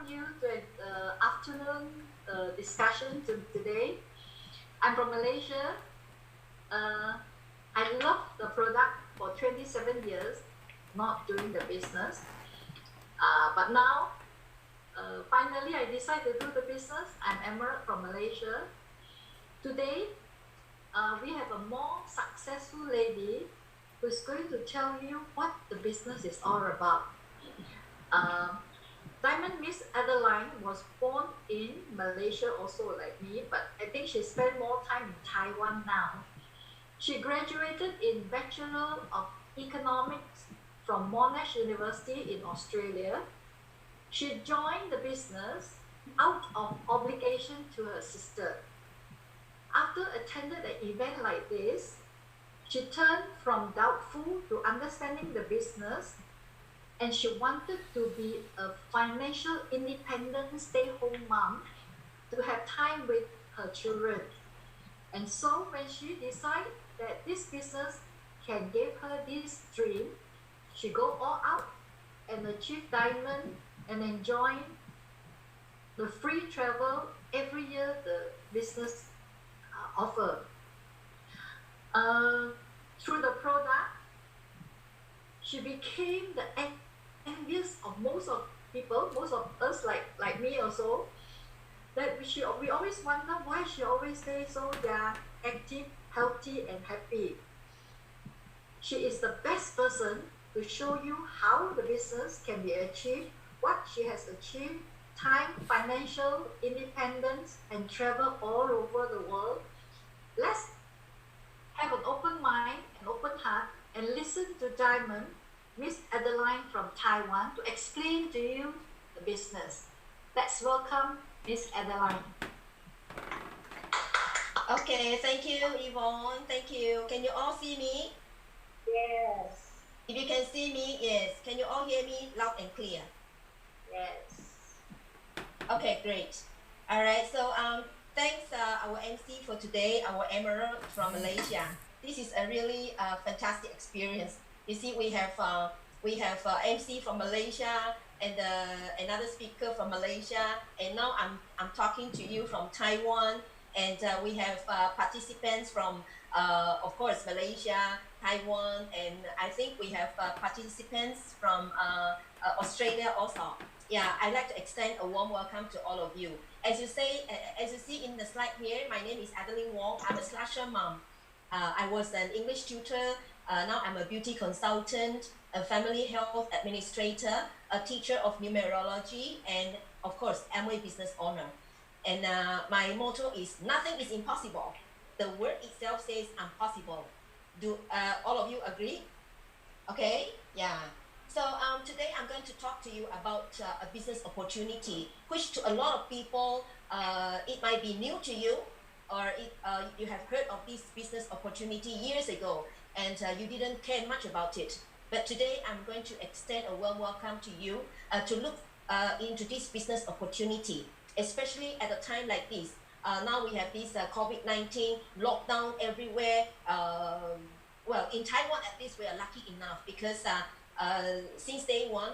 welcome you to an afternoon discussion today. I'm from Malaysia. Uh, I love the product for 27 years, not doing the business. But now, finally, I decided to do the business. I'm Emerald from Malaysia. Today, we have a more successful lady who's going to tell you what the business is all about. Uh, Diamond Miss Adeline was born in Malaysia, also like me, but I think she spent more time in Taiwan now. She graduated in Bachelor of Economics from Monash University in Australia. She joined the business out of obligation to her sister. After attending an event like this, she turned from doubtful to understanding the business, and she wanted to be a financial independent stay-home mom to have time with her children. And so when she decided that this business can give her this dream, she go all out and achieve diamond and enjoy the free travel every year the business offer. Through the product, she became the envious of most of people, most of us like me also, that we always wonder why she always stays so active, healthy, and happy. She is the best person to show you how the business can be achieved, what she has achieved, time, financial independence, and travel all over the world. Let's have an open mind, an open heart, and listen to Diamond, Miss Adeline from Taiwan, to explain to you the business. Let's welcome Miss Adeline. Okay, thank you, Yvonne. Thank you. Can you all see me? Yes. If you can see me, yes. Can you all hear me loud and clear? Yes. Okay, great. All right, so thanks our MC for today, our Emerald from Malaysia. This is a really fantastic experience. You see, we have MC from Malaysia and another speaker from Malaysia, and now I'm talking to you from Taiwan, and we have participants from of course Malaysia, Taiwan, and I think we have participants from Australia also. Yeah, I'd like to extend a warm welcome to all of you. As you see in the slide here, my name is Adeline Wong. I'm a slasher mom. I was an English tutor. Now I'm a beauty consultant, a family health administrator, a teacher of numerology, and of course, Amway business owner. And my motto is nothing is impossible. The word itself says impossible. Do all of you agree? Okay, yeah. So today I'm going to talk to you about a business opportunity, which to a lot of people, it might be new to you, or you have heard of this business opportunity years ago, and you didn't care much about it. But today I'm going to extend a warm welcome to you to look into this business opportunity, especially at a time like this. Now we have this COVID-19 lockdown everywhere. Well, in Taiwan at least we are lucky enough because since day one,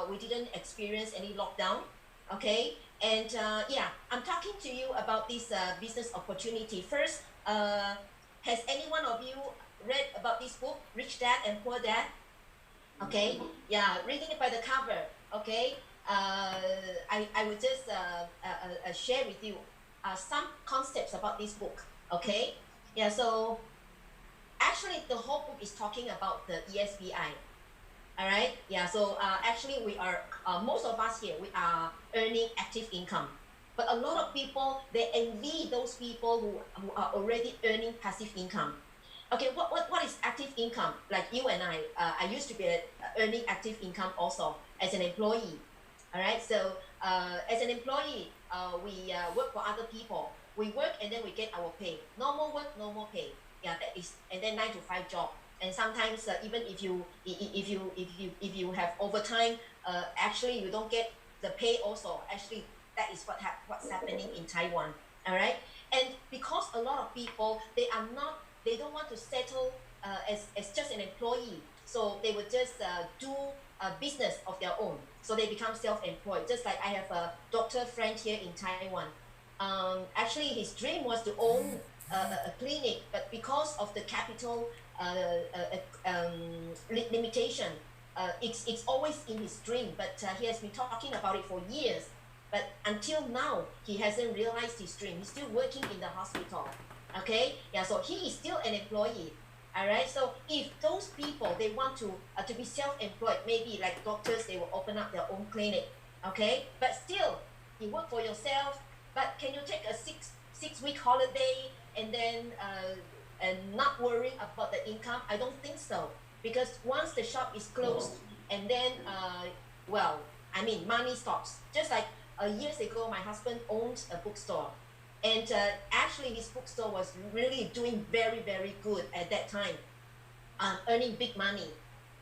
we didn't experience any lockdown, okay? And yeah, I'm talking to you about this business opportunity. First, has any one of you read about this book, Rich Dad and Poor Dad? Okay, yeah, reading it by the cover, okay? I will just share with you some concepts about this book, okay? Yeah, so actually the whole book is talking about the ESBI. All right, yeah, so actually we are, most of us here, we are earning active income. But a lot of people, they envy those people who are already earning passive income. Okay, what is active income? Like you and I used to be earning active income also as an employee. All right, so as an employee, we work for other people. We work and then we get our pay. Normal work, normal pay. Yeah, that is, and then 9 to 5 job. And sometimes even if you have overtime, actually you don't get the pay also. Actually, that is what's happening in Taiwan. All right, and because a lot of people they don't want to settle as just an employee, so they would just do a business of their own. So they become self-employed. Just like I have a doctor friend here in Taiwan. Actually, his dream was to own a clinic, but because of the capital limitation, it's always in his dream. But he has been talking about it for years. But until now, he hasn't realized his dream. He's still working in the hospital. Okay, yeah. So he is still an employee. All right. So if those people they want to be self-employed, maybe like doctors, they will open up their own clinic. Okay, but still, you work for yourself. But can you take a six-week holiday and then and not worrying about the income? I don't think so, because once the shop is closed and then well, I mean, money stops. Just like years ago, my husband owned a bookstore. And actually, his bookstore was really doing very, very good at that time, earning big money.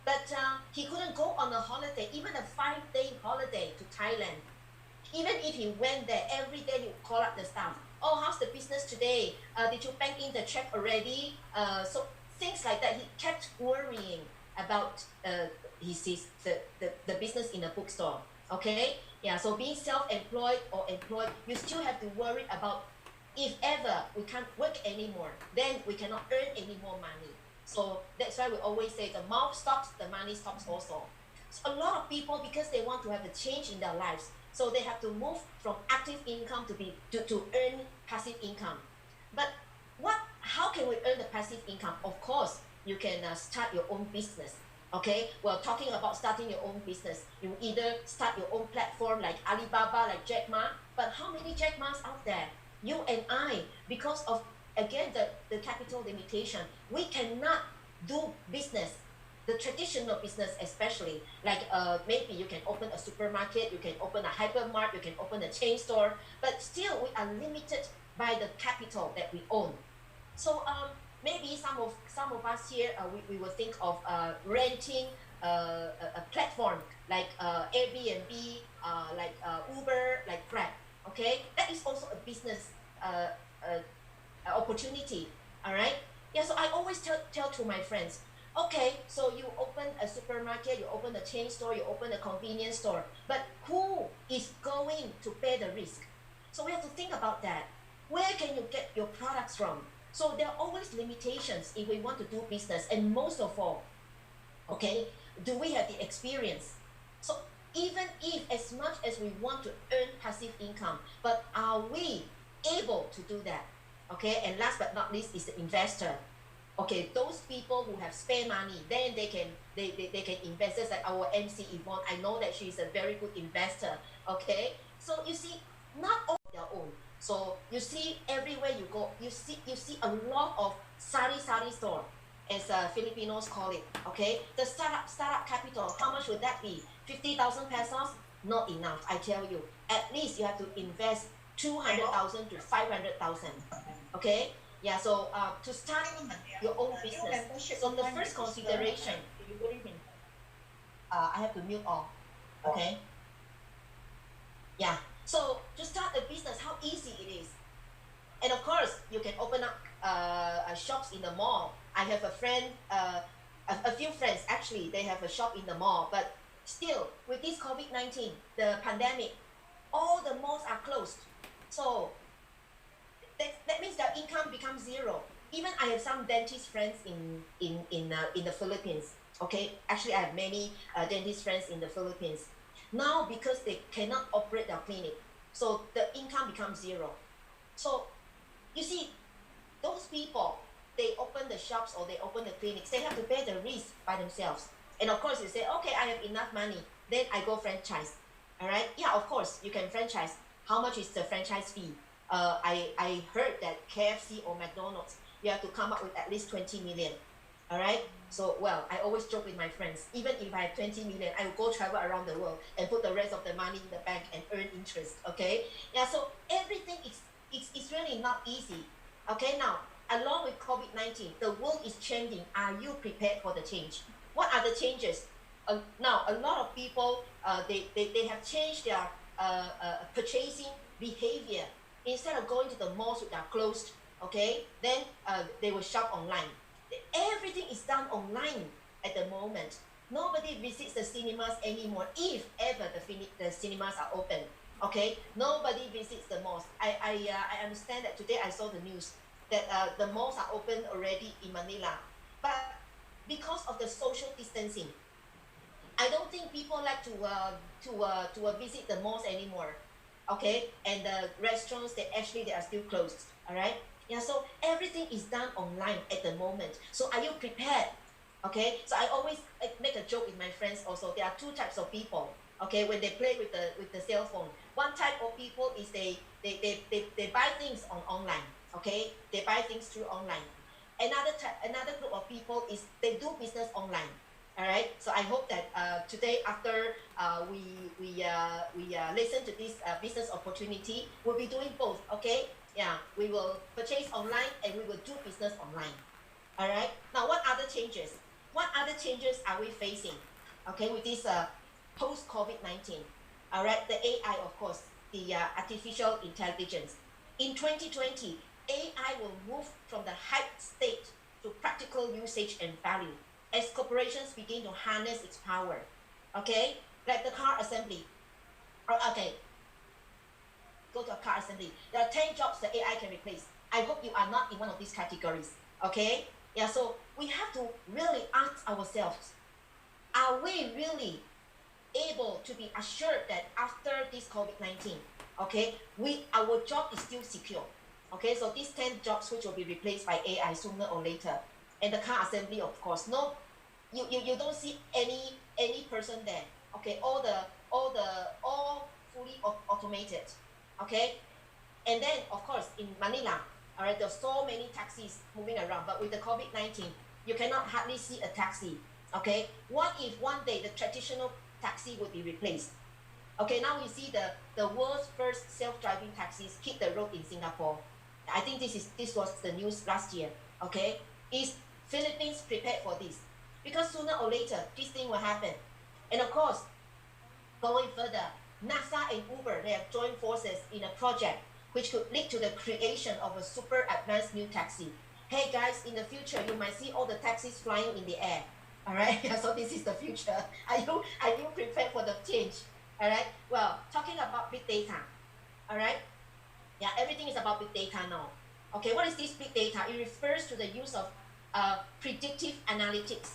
But he couldn't go on a holiday, even a 5-day holiday to Thailand. Even if he went there, every day he would call up the staff. Oh, how's the business today? Did you bank in the check already? So things like that. He kept worrying about the business in a bookstore. Okay? Yeah, so being self-employed or employed, you still have to worry about if ever we can't work anymore, then we cannot earn any more money. So that's why we always say the mouth stops, the money stops also. So a lot of people, because they want to have a change in their lives, so they have to move from active income to earn passive income. But how can we earn the passive income? Of course, you can start your own business. Okay, well, talking about starting your own business, you either start your own platform like Alibaba, like Jack Ma, but how many Jack Ma's out there? You and I, because of, again, the capital limitation, we cannot do business, the traditional business especially, like maybe you can open a supermarket, you can open a hypermart, you can open a chain store, but still we are limited by the capital that we own. So maybe some of us here, we will think of renting a platform like Airbnb, like Uber, like Grab. Okay, that is also a business opportunity. All right. Yeah. So I always tell to my friends, okay, so you open a supermarket, you open a chain store, you open a convenience store, but who is going to pay the risk? So we have to think about that. Where can you get your products from? So there are always limitations if we want to do business, and most of all, okay, do we have the experience? So even if as much as we want to earn passive income, but are we able to do that? Okay, and last but not least is the investor. Okay, those people who have spare money, then they can invest. Just like our MC Yvonne, I know that she's a very good investor. Okay, so you see, not all their own. So you see everywhere you go, you see a lot of sari store, as Filipinos call it. Okay, the startup capital, how much would that be? 50,000 pesos? Not enough, I tell you. At least you have to invest 200,000 to 500,000. Okay, yeah. So to start your own business, so the first consideration, I have to mute all. Okay. Yeah. So to start a business, how easy it is. And of course, you can open up shops in the mall. I have a friend, a few friends actually, they have a shop in the mall. But still, with this COVID-19, the pandemic, all the malls are closed. So that means their income becomes zero. Even I have some dentist friends in the Philippines. Okay, actually I have many dentist friends in the Philippines. Now, because they cannot operate their clinic, so the income becomes zero. So you see, those people, they open the shops or they open the clinics, they have to pay the risk by themselves. And of course, you say, okay, I have enough money, then I go franchise. All right? Yeah, of course, you can franchise. How much is the franchise fee? I heard that KFC or McDonald's, you have to come up with at least 20 million. All right. So, well, I always joke with my friends, even if I have 20 million, I will go travel around the world and put the rest of the money in the bank and earn interest. Okay. Yeah. So everything is really not easy. Okay. Now, along with COVID-19, the world is changing. Are you prepared for the change? What are the changes? Now, a lot of people, they have changed their purchasing behavior. Instead of going to the malls which are closed, okay, then they will shop online. Everything is done online at the moment. nobody visits the cinemas anymore, if ever the cinemas are open. Okay, nobody visits the malls. I understand that today I saw the news that the malls are open already in Manila, but because of the social distancing, I don't think people like to visit the malls anymore. Okay, and the restaurants they are still closed. All right, yeah. So everything is done online at the moment. So are you prepared? Okay, so I always make a joke with my friends. Also, there are two types of people. Okay, when they play with the cell phone, one type of people is they buy things on online. Okay, they buy things through online. Another group of people is they do business online. All right. So I hope that today, after we listen to this business opportunity, we'll be doing both. Okay. Yeah. We will purchase online and we will do business online. All right. Now, what other changes? What other changes are we facing? Okay, with this post COVID-19. All right. The AI, of course, the artificial intelligence. In 2020, AI will move from the hype state to practical usage and value as corporations begin to harness its power. Okay, like the car assembly. Okay, go to a car assembly. There are 10 jobs that AI can replace. I hope you are not in one of these categories. Okay, yeah. So we have to really ask ourselves: are we really able to be assured that after this COVID-19, okay, our job is still secure? Okay, so these 10 jobs which will be replaced by AI sooner or later, and the car assembly, of course, no, you don't see any person there. Okay, all fully automated. Okay, and then of course in Manila, all right, there's so many taxis moving around, but with the COVID-19, you cannot hardly see a taxi. Okay, what if one day the traditional taxi would be replaced? Okay, now we see the world's first self-driving taxis hit the road in Singapore. I think this was the news last year. Okay, is Philippines prepared for this? Because sooner or later this thing will happen. And of course, going further, NASA and Uber, they have joined forces in a project which could lead to the creation of a super advanced new taxi. Hey guys, in the future you might see all the taxis flying in the air. All right, so this is the future. Are you prepared for the change? All right. Well, talking about big data. All right. Yeah, everything is about big data now. Okay, what is this big data? It refers to the use of predictive analytics,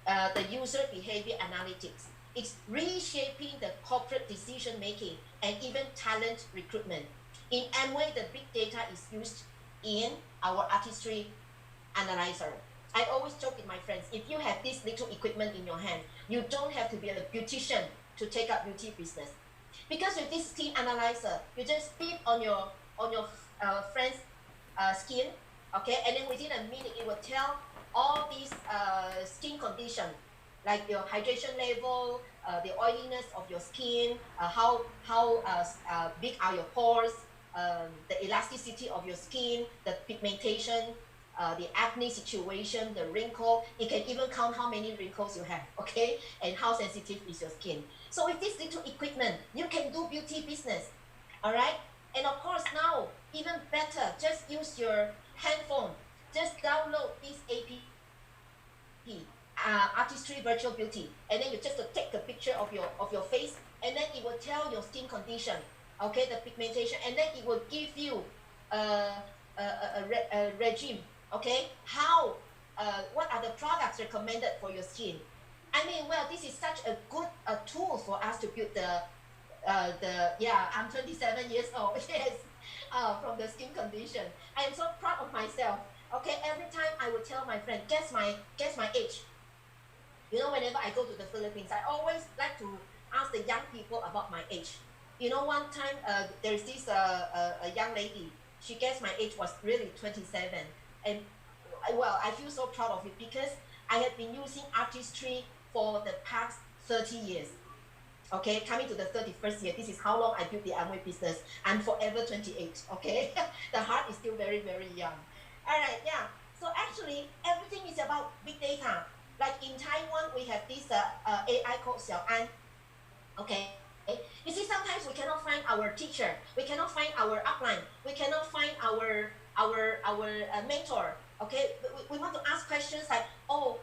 the user behavior analytics. It's reshaping the corporate decision making and even talent recruitment. In Amway, the big data is used in our artistry analyzer. I always joke with my friends, if you have this little equipment in your hand, you don't have to be a beautician to take up beauty business. Because with this skin analyzer, you just beep on your friend's skin, okay, and then within a minute it will tell all these skin condition, like your hydration level, the oiliness of your skin, how big are your pores, the elasticity of your skin, the pigmentation, the acne situation, the wrinkle. It can even count how many wrinkles you have, okay, and how sensitive is your skin. So with this little equipment, you can do beauty business, all right? And of course now, even better, just use your handphone. Just download this app, Artistry Virtual Beauty, and then you just take a picture of your face, and then it will tell your skin condition, okay, the pigmentation, and then it will give you a regime, okay, how what are the products recommended for your skin. I mean, well, this is such a good tool for us to build I'm 27 years old, yes, from the skin condition. I am so proud of myself. Okay, every time I would tell my friend, guess my age. You know, whenever I go to the Philippines, I always like to ask the young people about my age. You know, one time there's this a young lady. She guessed my age was really 27, and well, I feel so proud of it because I have been using artistry for the past 30 years. Okay, coming to the 31st year, this is how long I built the Amway business. I'm forever 28, okay? The heart is still very, very young. All right, yeah. So actually, everything is about big data. Like in Taiwan, we have this AI called Xiao An. Okay, you see, sometimes we cannot find our teacher, we cannot find our upline, we cannot find our mentor. Okay, we want to ask questions like, oh,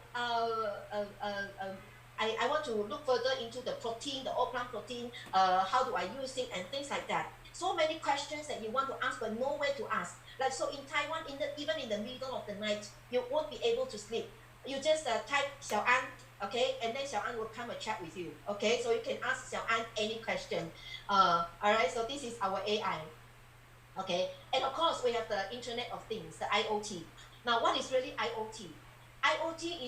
I want to look further into the protein, the all plant protein, how do I use it and things like that. So many questions that you want to ask but nowhere to ask. Like so in Taiwan, even in the middle of the night, you won't be able to sleep. You just type Xiao An, okay, and then Xiao An will come and chat with you, okay, so you can ask Xiao An any question. All right, so this is our AI, okay, and of course we have the Internet of Things, the IoT. Now, what is really IoT? IoT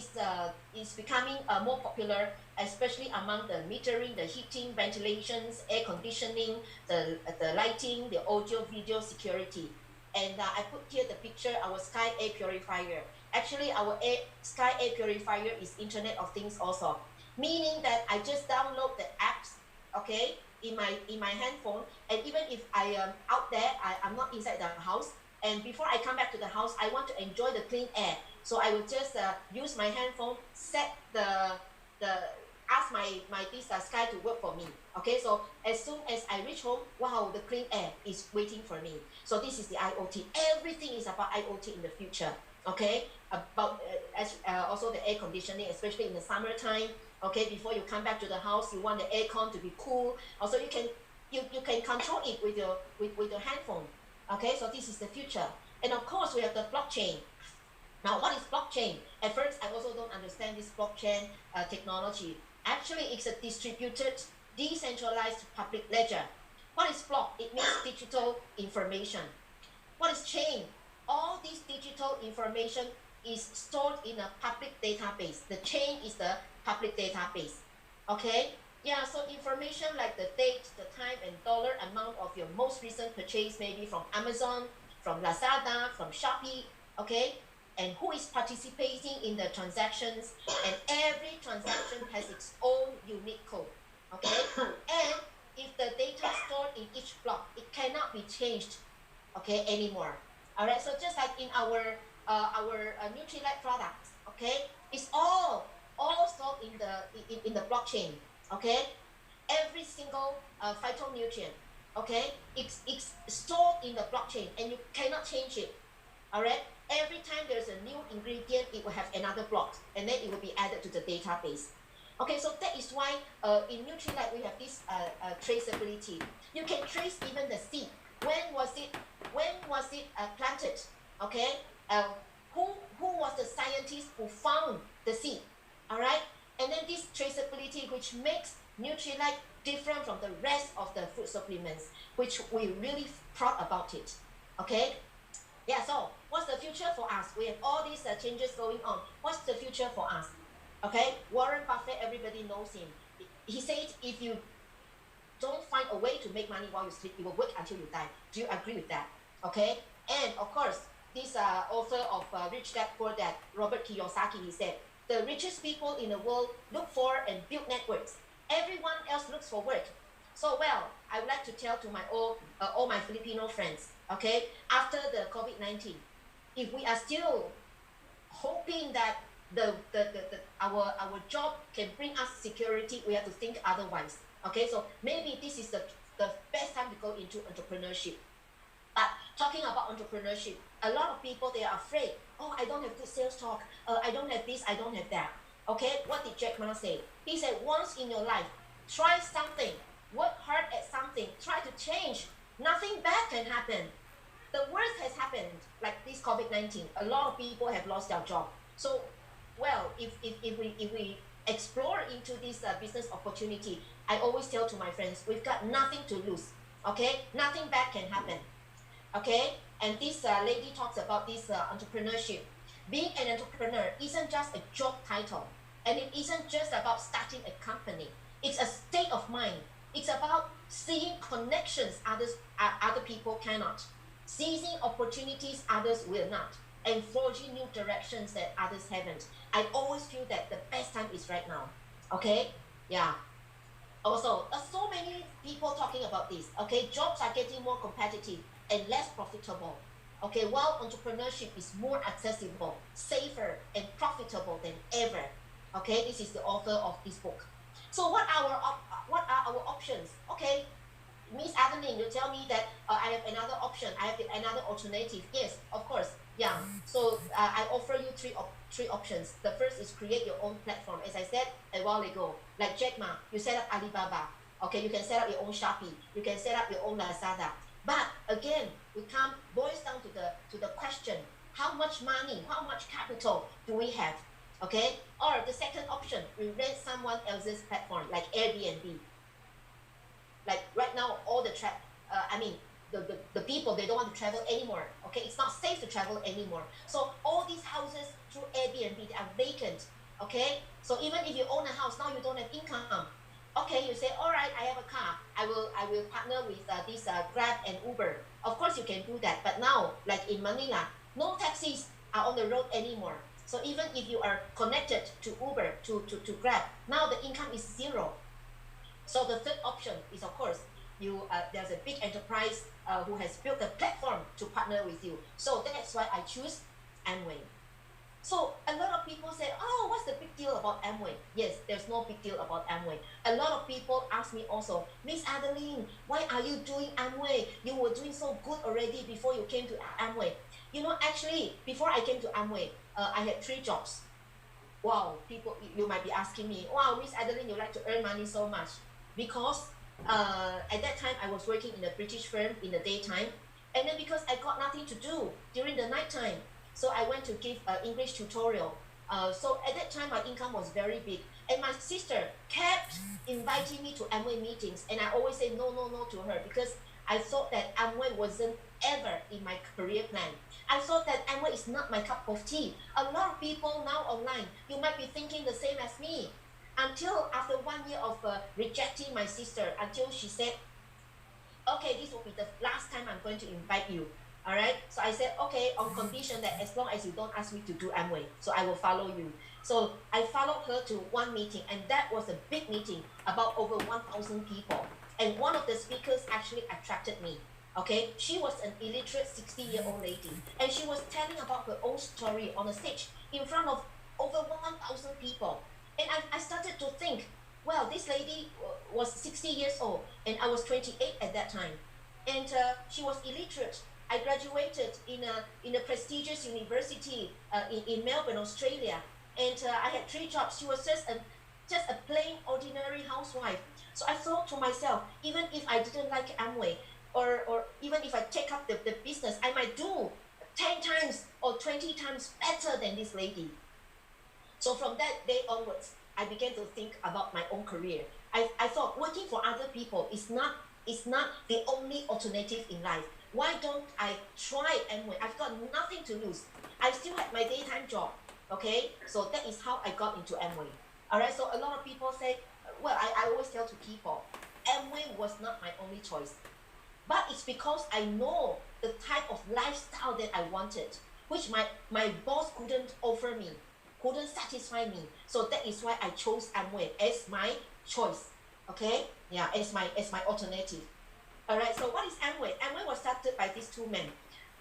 is becoming more popular, especially among the metering, the heating, ventilations, air conditioning, the lighting, the audio, video security. And I put here the picture, our Sky Air Purifier. Actually, our Sky Air Purifier is Internet of Things also, meaning that I just download the apps, okay, in my handphone, and even if I am out there, I'm not inside the house, and before I come back to the house, I want to enjoy the clean air. So I will just use my handphone, set ask my this Sky to work for me. Okay, so as soon as I reach home, wow, the clean air is waiting for me. So this is the IoT. Everything is about IoT in the future. Okay, about also the air conditioning, especially in the summertime. Okay, before you come back to the house, you want the aircon to be cool. Also, you can control it with your handphone. Okay, so this is the future. And of course, we have the blockchain. Now, what is blockchain? At first, I also don't understand this blockchain technology. Actually, it's a distributed, decentralized public ledger. What is block? It means digital information. What is chain? All this digital information is stored in a public database. The chain is the public database. Okay? Yeah, so information like the date, the time, and dollar amount of your most recent purchase, maybe from Amazon, from Lazada, from Shopee, okay? And who is participating in the transactions, and every transaction has its own unique code, okay? And if the data stored in each block, it cannot be changed, okay, anymore. All right, so just like in our Nutrilite products, okay, it's all stored in the blockchain, okay? Every single phytonutrient, okay, it's stored in the blockchain, and you cannot change it. All right. Every time there's a new ingredient, it will have another block, and then it will be added to the database. Okay, so that is why in Nutrilite we have this traceability. You can trace even the seed. When was it planted? Okay. Who was the scientist who found the seed? All right. And then this traceability, which makes Nutrilite different from the rest of the food supplements, which we really proud about it. Okay. Yeah, so what's the future for us? We have all these changes going on. What's the future for us? Okay, Warren Buffett, everybody knows him. He said, if you don't find a way to make money while you sleep, you will work until you die. Do you agree with that? Okay, and of course, this author of Rich Dad Poor Dad, Robert Kiyosaki, he said, the richest people in the world look for and build networks. Everyone else looks for work. So, well, I would like to tell to my all my Filipino friends, okay, after the COVID-19, if we are still hoping that our job can bring us security, we have to think otherwise. Okay, so maybe this is the best time to go into entrepreneurship. But talking about entrepreneurship, a lot of people, they are afraid. Oh, I don't have good sales talk. I don't have this, I don't have that. Okay, what did Jack Ma say? He said, once in your life, try something, work hard at something, try to change. Nothing bad can happen. The worst has happened, like this COVID-19. A lot of people have lost their job. So, well, if we explore into this business opportunity, I always tell to my friends, we've got nothing to lose. Okay, nothing bad can happen. Okay, and this lady talks about this entrepreneurship. Being an entrepreneur isn't just a job title, and it isn't just about starting a company. It's a state of mind. It's about seeing connections other people cannot, seizing opportunities others will not, and forging new directions that others haven't. I always feel that the best time is right now. Okay, yeah. Also, so many people talking about this. Okay, jobs are getting more competitive and less profitable. Okay, while entrepreneurship is more accessible, safer, and profitable than ever. Okay, this is the author of this book. So what are our options? Okay, Miss Adeline, you tell me that I have another option, I have another alternative. Yes, of course, Yeah, so I offer you three options. The first is create your own platform. As I said a while ago, like Jack Ma, you set up Alibaba. Okay, you can set up your own Shopee. You can set up your own Lazada. But again, we come boils down to the question: how much money, how much capital do we have? Okay, or the second option, we rent someone else's platform like Airbnb. Like right now, all the I mean, the people, they don't want to travel anymore. Okay, it's not safe to travel anymore. So all these houses through Airbnb, they are vacant. Okay, so even if you own a house now, you don't have income. Okay, you say, all right, I have a car. I will partner with this Grab and Uber. Of course, you can do that. But now, like in Manila, no taxis are on the road anymore. So even if you are connected to Uber, to Grab, now the income is zero. So the third option is, of course, there's a big enterprise who has built a platform to partner with you. So that's why I choose Amway. So a lot of people say, oh, what's the big deal about Amway? Yes, there's no big deal about Amway. A lot of people ask me also, Miss Adeline, why are you doing Amway? You were doing so good already before you came to Amway. You know, actually, before I came to Amway, I had 3 jobs. Wow, people, you might be asking me, wow, Miss Adeline, you like to earn money so much. Because at that time, I was working in a British firm in the daytime. And then because I got nothing to do during the night time, so I went to give English tutorial. So at that time, my income was very big. And my sister kept inviting me to Amway meetings. And I always say no, no, no to her because I thought that Amway wasn't ever in my career plan. I thought that Amway is not my cup of tea. A lot of people now online, you might be thinking the same as me. Until after 1 year of rejecting my sister, until she said, okay, this will be the last time I'm going to invite you. All right. So I said, okay, on condition that as long as you don't ask me to do Amway, so I will follow you. So I followed her to one meeting, and that was a big meeting, about over 1,000 people. And one of the speakers actually attracted me. Okay, she was an illiterate 60-year-old lady, and she was telling about her own story on a stage in front of over 1,000 people. And I started to think, well, this lady was 60 years old, and I was 28 at that time. And she was illiterate. I graduated in a prestigious university in Melbourne, Australia. And I had 3 jobs. She was just a plain, ordinary housewife. So I thought to myself, even if I didn't like Amway, or even if I take up the business, I might do 10 times or 20 times better than this lady. So from that day onwards, I began to think about my own career. I thought working for other people is not the only alternative in life. Why don't I try Amway? I've got nothing to lose. I still have my daytime job. Okay, so that is how I got into Amway. All right, so a lot of people say, well, I always tell to people, Amway was not my only choice. But it's because I know the type of lifestyle that I wanted, which my boss couldn't offer me, couldn't satisfy me. So that is why I chose Amway as my choice. Okay, yeah, as my alternative. All right, so what is Amway? Amway was started by these 2 men,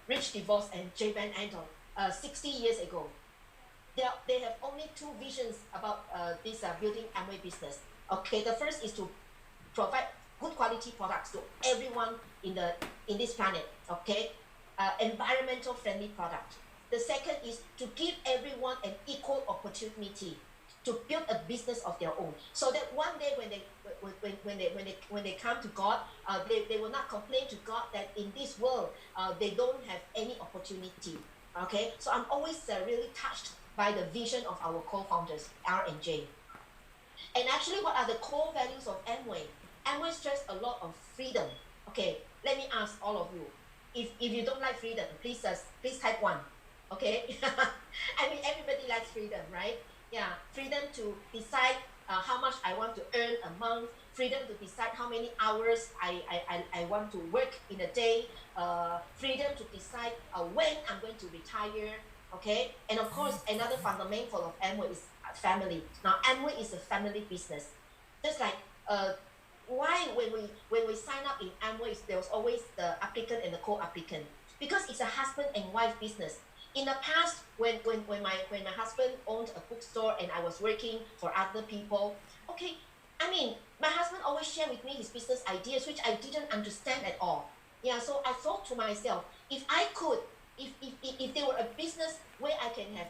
Rich DeVos and J. Van Andel, 60 years ago. They have only 2 visions about this building Amway business. Okay, the first is to provide good quality products to everyone in this planet. Okay, environmental friendly product. The second is to give everyone an equal opportunity to build a business of their own, so that one day when they come to God, they will not complain to God that in this world they don't have any opportunity. Okay, so I'm always really touched by the vision of our co-founders R and J. And actually, what are the core values of Amway? Amway stress a lot of freedom. Okay, let me ask all of you. If you don't like freedom, please type 1. Okay, I mean everybody likes freedom, right? Yeah, freedom to decide how much I want to earn a month, freedom to decide how many hours I want to work in a day, freedom to decide when I'm going to retire. Okay, and of course another fundamental of Amway is family. Now Amway is a family business. Just like why when we sign up in Amway, there's always the applicant and the co-applicant, because it's a husband and wife business. In the past, when my husband owned a bookstore and I was working for other people, okay, I mean, my husband always shared with me his business ideas, which I didn't understand at all. Yeah, so I thought to myself, if I could if there were a business where I can have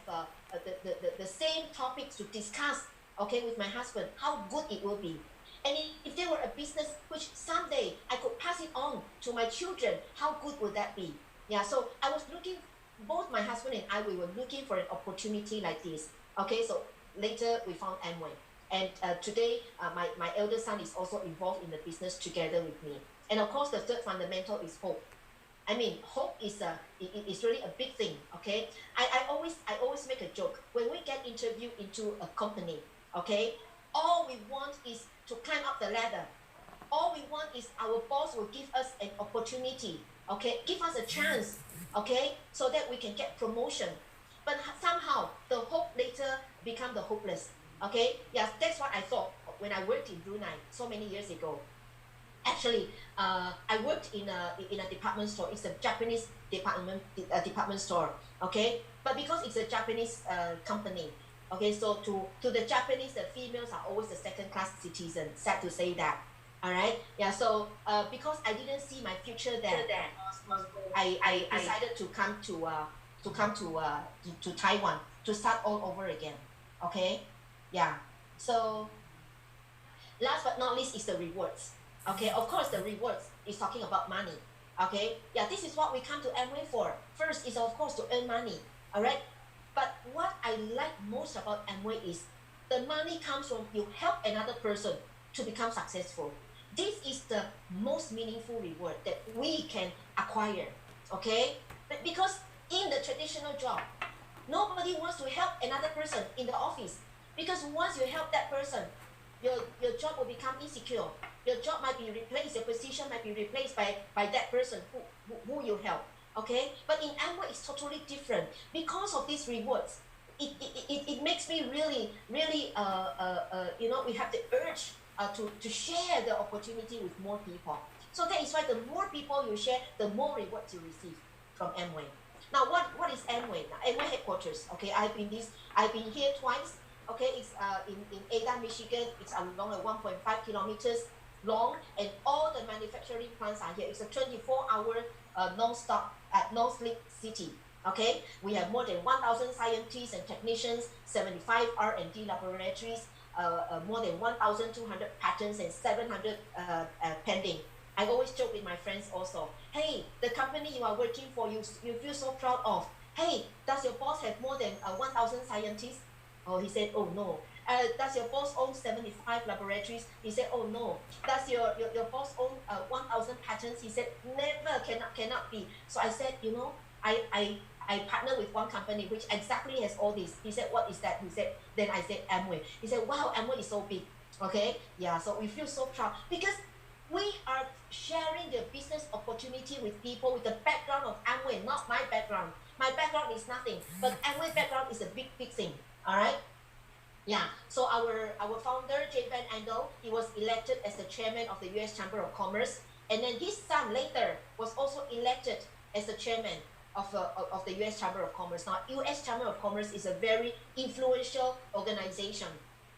the same topics to discuss, okay, with my husband, how good it will be. And if there were a business which someday I could pass it on to my children, how good would that be? Yeah, so I was looking, both my husband and I, we were looking for an opportunity like this. Okay, so later we found Amway. And today, my eldest son is also involved in the business together with me. And of course, the third fundamental is hope. I mean, hope is really a big thing. Okay, I always make a joke when we get interviewed into a company. Okay, all we want is to climb up the ladder. All we want is our boss will give us an opportunity. Okay, give us a chance. Okay, so that we can get promotion. But somehow the hope later become the hopeless. Okay, yeah, that's what I thought when I worked in Brunei so many years ago. Actually, I worked in a department store. It's a Japanese department store. Okay, but because it's a Japanese company, okay, so to the Japanese, the females are always the second class citizen. Sad to say that. All right, yeah. So because I didn't see my future there, I decided to come to Taiwan to start all over again. Okay, yeah. So last but not least is the rewards. Okay, of course the rewards is talking about money. Okay, yeah, this is what we come to Amway for. First is of course to earn money. All right, but what I like most about Amway is the money comes from you help another person to become successful. This is the most meaningful reward that we can acquire. Okay, but because in the traditional job, nobody wants to help another person in the office, because once you help that person, your job will become insecure. Your job might be replaced, your position might be replaced by that person who you help. Okay, but in Amway it's totally different. Because of these rewards, it makes me really we have the urge to share the opportunity with more people. So that is why the more people you share, the more rewards you receive from Amway. Now what is Amway? Now, Amway headquarters, okay, I've been here twice. Okay, it's in Ada, Michigan. It's along a 1.5 kilometers long, and all the manufacturing plants are here. It's a 24-hour non-stop at non-sleep city. Okay, we have more than 1,000 scientists and technicians, 75 R&D laboratories, more than 1,200 patents and 700 pending. I always joke with my friends also. Hey, the company you are working for, you feel so proud of. Hey, does your boss have more than 1,000 scientists? Oh, he said, oh no. Does your boss own 75 laboratories? He said, oh no. Does your boss own 1,000 patents? He said, never, cannot be. So I said, I partner with one company which exactly has all this. He said, what is that? Then I said, Amway. He said, wow, Amway is so big. Okay, yeah, so we feel so proud because we are sharing the business opportunity with people with the background of Amway, not my background. My background is nothing, but Amway background is a big thing. All right. Yeah. So our founder J. Van Andel, he was elected as the chairman of the U.S. Chamber of Commerce, and then his son later was also elected as the chairman of the U.S. Chamber of Commerce. Now, U.S. Chamber of Commerce is a very influential organization.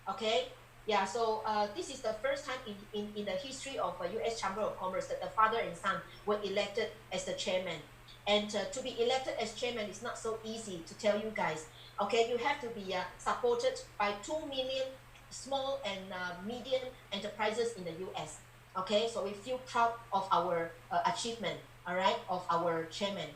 Okay. Yeah. So this is the first time in the history of U.S. Chamber of Commerce that the father and son were elected as the chairman. And to be elected as chairman is not so easy, to tell you guys. Okay, you have to be supported by 2 million small and medium enterprises in the US. Okay, so we feel proud of our achievement, all right, of our chairman.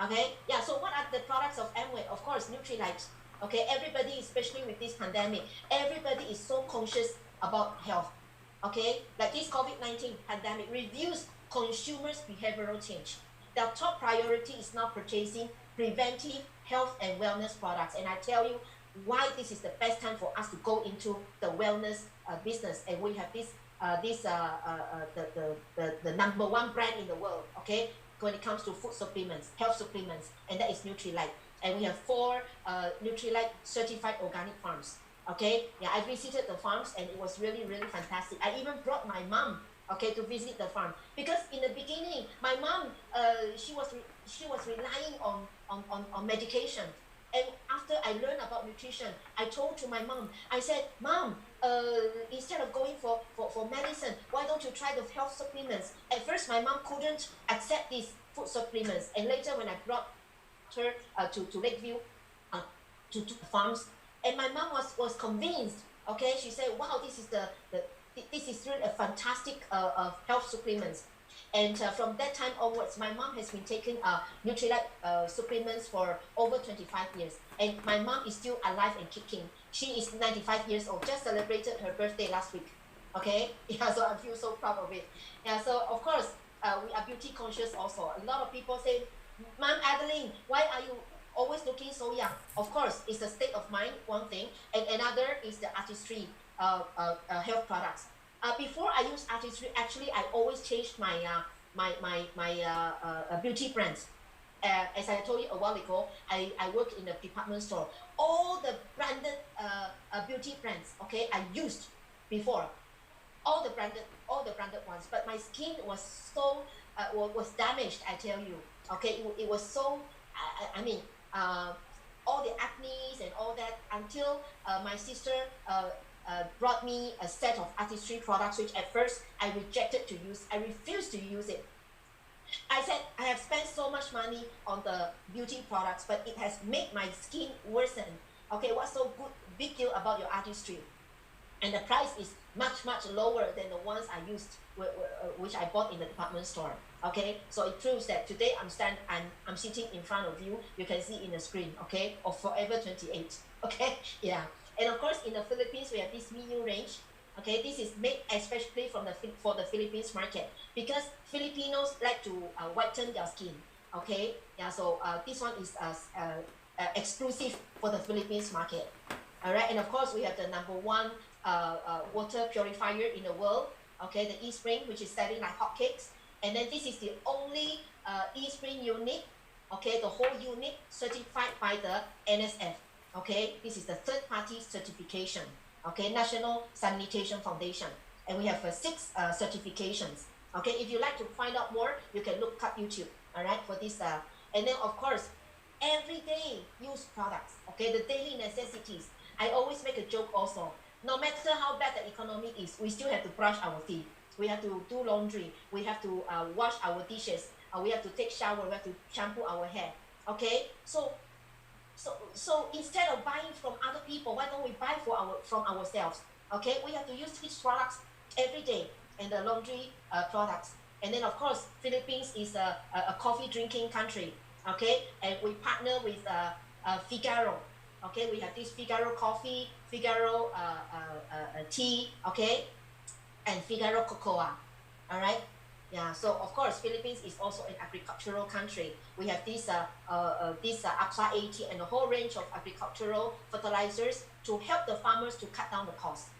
Okay, yeah, so what are the products of Amway? Of course, Nutrilite. Okay, everybody, especially with this pandemic, everybody is so conscious about health. Okay, like this COVID-19 pandemic reveals consumers' behavioral change. Their top priority is now purchasing preventive health and wellness products, and I tell you why this is the best time for us to go into the wellness business. And we have the number one brand in the world, okay, when it comes to food supplements, health supplements, and that is Nutrilite. And we have 4 Nutrilite certified organic farms. Okay, yeah, I visited the farms and it was really fantastic. I even brought my mom, okay, to visit the farm, because in the beginning my mom she was relying on medication. And after I learned about nutrition, I told to my mom, I said, Mom, instead of going for medicine, why don't you try the health supplements? At first my mom couldn't accept these food supplements, and later when I brought her to Lakeview, to farms. And my mom was convinced. Okay, she said, "Wow, this is this is really a fantastic health supplements." And from that time onwards, my mom has been taking Nutrilite supplements for over 25 years. And my mom is still alive and kicking. She is 95 years old, just celebrated her birthday last week. Okay, yeah, so I feel so proud of it. Yeah, so of course, we are beauty conscious also. A lot of people say, "Mom Adeline, why are you always looking so young?" Of course, it's the state of mind, one thing, and another is the artistry health products. Before I use artistry, actually, I always changed my beauty brands. As I told you a while ago, I work in a department store. All the branded beauty brands, okay, I used before. All the branded ones, but my skin was so was damaged. I tell you, okay, it was so. I mean, all the acne and all that until my sister brought me a set of artistry products, which at first I rejected to use. I refused to use it. I said I have spent so much money on the beauty products, but it has made my skin worsen. Okay, what's so good, big deal about your artistry? And the price is much lower than the ones I used, which I bought in the department store. Okay, so it proves that today I'm sitting in front of you. You can see in the screen, okay, of Forever 28. Okay, yeah. And of course, in the Philippines, we have this Minu range. Okay, this is made especially for the Philippines market because Filipinos like to whiten their skin. Okay, yeah. So this one is exclusive for the Philippines market. All right, and of course, we have the #1 water purifier in the world. Okay, the eSpring, which is selling like hotcakes. And then this is the only eSpring unit. Okay, the whole unit certified by the NSF. Okay, this is the third-party certification. Okay, National Sanitation Foundation, and we have 6 certifications. Okay, if you like to find out more, you can look up YouTube. All right, for this. And then of course, everyday use products. Okay, the daily necessities. I always make a joke also. No matter how bad the economy is, we still have to brush our teeth. We have to do laundry. We have to wash our dishes. We have to take shower. We have to shampoo our hair. Okay, so instead of buying from other people, why don't we buy from ourselves? Okay, we have to use these products every day, and the laundry products. And then of course, Philippines is a coffee drinking country. Okay, and we partner with Figaro. Okay, we have this Figaro coffee, Figaro tea. Okay, and Figaro cocoa. All right. Yeah, so of course, Philippines is also an agricultural country. We have this AXA 80 and a whole range of agricultural fertilizers to help the farmers to cut down the cost.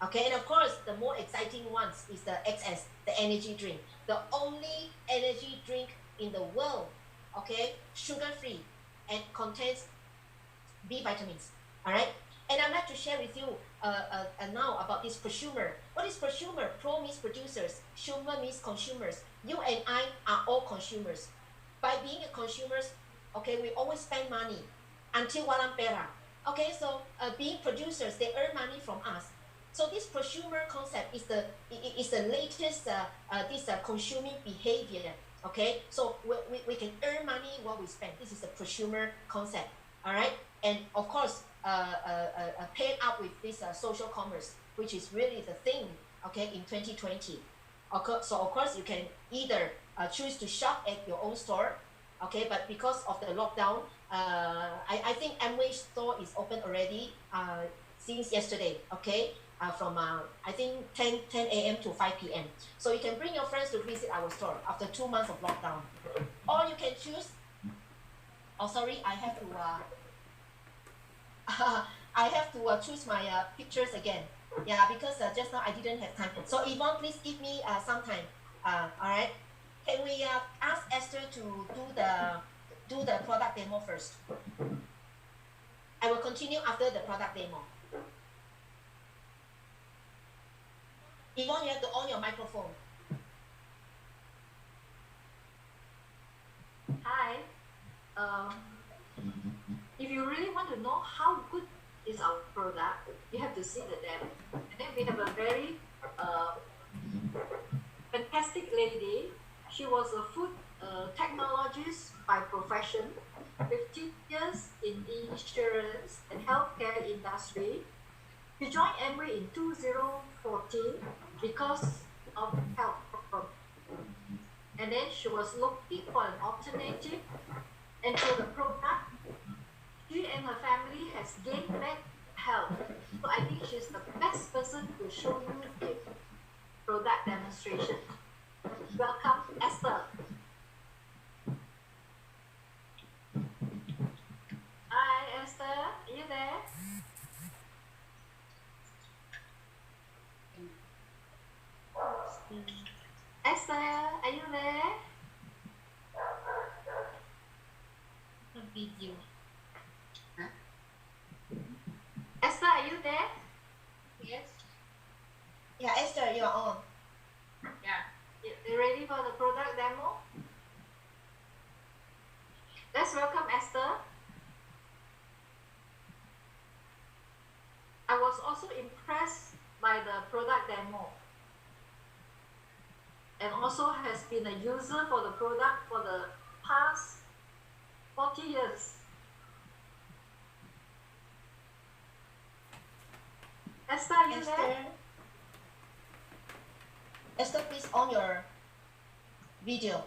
Okay, and of course, the more exciting ones is the XS, the energy drink, the only energy drink in the world. Okay, sugar-free and contains B vitamins. All right, and I'd like to share with you now about this prosumer. What is prosumer? Pro means producers, sumer means consumers. You and I are all consumers. By being a consumers, okay, we always spend money until walang pera. Okay, so being producers, they earn money from us. So this prosumer concept is the latest consuming behavior. Okay, so we can earn money while we spend. This is the prosumer concept. All right, and of course, paired up with this social commerce, which is really the thing, okay, in 2020. So of course, you can either choose to shop at your own store, okay, but because of the lockdown, I think Amway store is open already since yesterday, okay, from I think 10 a.m. to 5 p.m. So you can bring your friends to visit our store after 2 months of lockdown. Or you can choose, oh sorry, I have to choose my pictures again. Yeah, because just now I didn't have time. So Yvonne, please give me some time. All right. Can we ask Esther to do the product demo first? I will continue after the product demo. Yvonne, you have to on your microphone. Hi. If you really want to know how good is our product, you have to see the demo. And then we have a very fantastic lady. She was a food technologist by profession, 15 years in insurance and healthcare industry. She joined Amway in 2014 because of health problems. And then she was looking for an alternative, and through the product, she and her family has gained back health. So I think she's the best person to show you the product demonstration. Welcome, Esther. Hi, Esther. Are you there? Esther, are you there? Video. Esther, are you there? Yes. Yeah, Esther, you're on. Yeah. You ready for the product demo? Let's welcome Esther. I was also impressed by the product demo, and also has been a user for the product for the past 40 years. Esther, are you there? Esther, please on your video.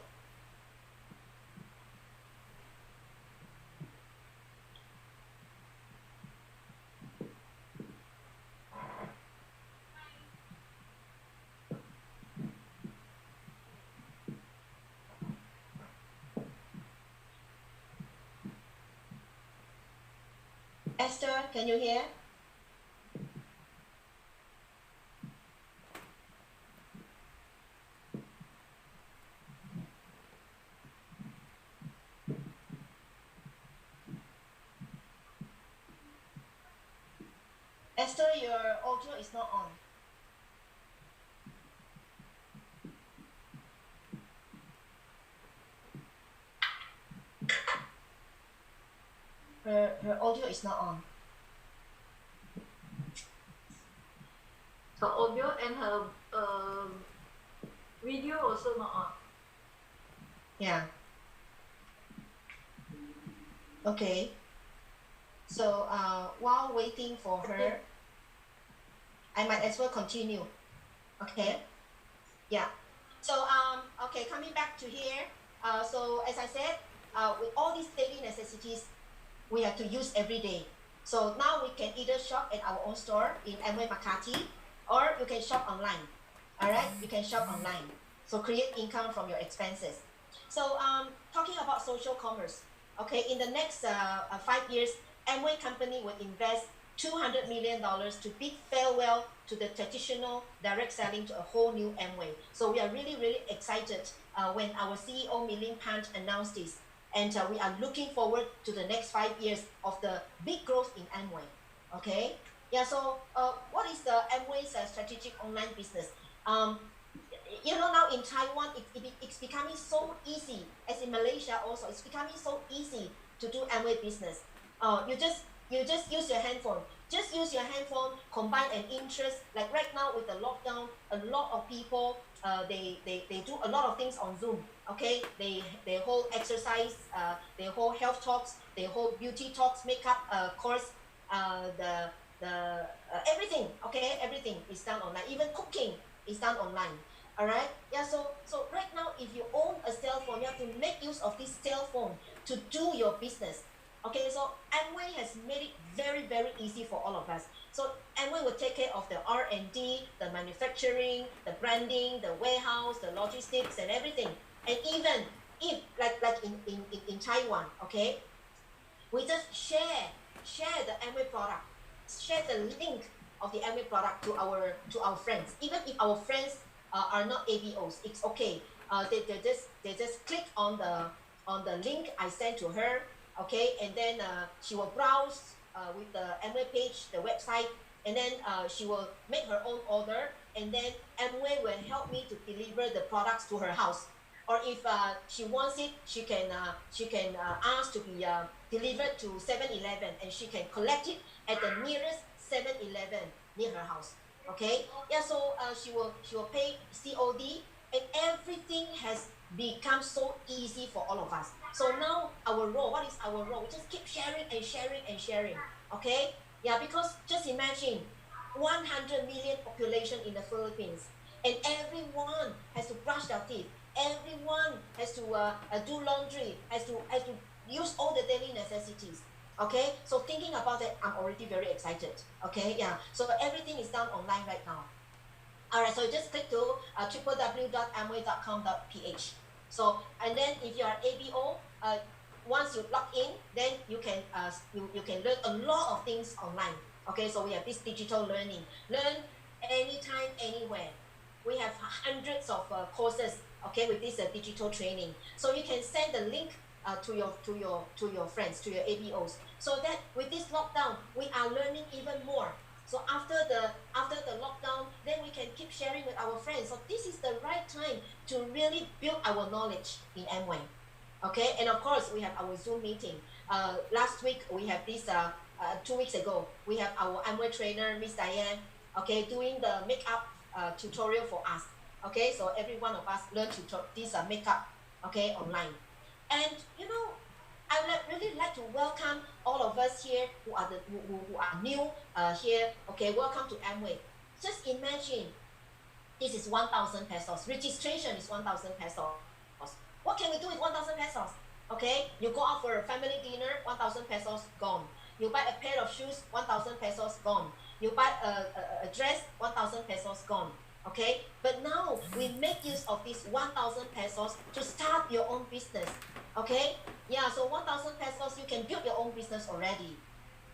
Esther, can you hear? Esther, your audio is not on. Her audio is not on. Her audio and her video also not on. Yeah. Okay. So while waiting for her, I might as well continue. Okay. Yeah. So okay, coming back to here. So as I said, with all these daily necessities, we have to use every day. So now we can either shop at our own store in Amway Makati, or you can shop online. All right, you can shop online. So create income from your expenses. So talking about social commerce. Okay, in the next 5 years, Amway company will invest $200 million to bid farewell to the traditional direct selling to a whole new Amway. So we are really, really excited when our CEO Mei-Ling Pant announced this. And we are looking forward to the next 5 years of the big growth in Amway. Okay? Yeah, so what is the Amway's strategic online business? You know, now in Taiwan, it's becoming so easy, as in Malaysia also, it's becoming so easy to do Amway business. You just use your handphone. Just use your handphone, combine an interest. Like right now with the lockdown, a lot of people, they do a lot of things on Zoom. Okay, they hold exercise, they hold health talks, they hold beauty talks, makeup course, everything. Okay, everything is done online. Even cooking is done online. All right. Yeah. So right now, if you own a cell phone, you have to make use of this cell phone to do your business. Okay. So Amway has made it very, very easy for all of us. So Amway will take care of the R&D, the manufacturing, the branding, the warehouse, the logistics, and everything. And even if like in Taiwan, okay, we just share the Amway product, share the link of the Amway product to our friends. Even if our friends are not ABOs, it's okay. They just click on the link I sent to her, okay, and then she will browse with the Amway page, the website, and then she will make her own order, and then Amway will help me to deliver the products to her house. Or if she wants it, she can ask to be delivered to 7-Eleven, and she can collect it at the nearest 7-Eleven near her house. Okay, yeah. So she will pay COD, and everything has becomes so easy for all of us. So now our role, what is our role? We just keep sharing and sharing and sharing. Okay? Yeah, because just imagine 100 million population in the Philippines, and everyone has to brush their teeth. Everyone has to do laundry, has to use all the daily necessities. Okay, so thinking about that, I'm already very excited. Okay, yeah, so everything is done online right now. All right, so just click to www.amway.com.ph. So, and then if you are ABO, once you log in, then you can you can learn a lot of things online. Okay, so we have this digital learning, learn anytime, anywhere. We have hundreds of courses. Okay, with this digital training, so you can send the link to your friends, to your ABOs, so that with this lockdown, we are learning even more. So after the lockdown, then we can keep sharing with our friends. So this is the right time to really build our knowledge in Amway. Okay, and of course we have our Zoom meeting. Last week we have this. 2 weeks ago we have our Amway trainer Miss Diane. Okay, doing the makeup tutorial for us. Okay, so every one of us learn this makeup. Okay, online, and I would really like to welcome all of us here who are new here. Okay, welcome to Amway. Just imagine, this is 1,000 pesos. Registration is 1,000 pesos. What can we do with 1,000 pesos? Okay, you go out for a family dinner, 1,000 pesos gone. You buy a pair of shoes, 1,000 pesos gone. You buy a dress, 1,000 pesos gone. Okay, but now we make use of this 1,000 pesos to start your own business. Okay, yeah, so 1,000 pesos, you can build your own business already.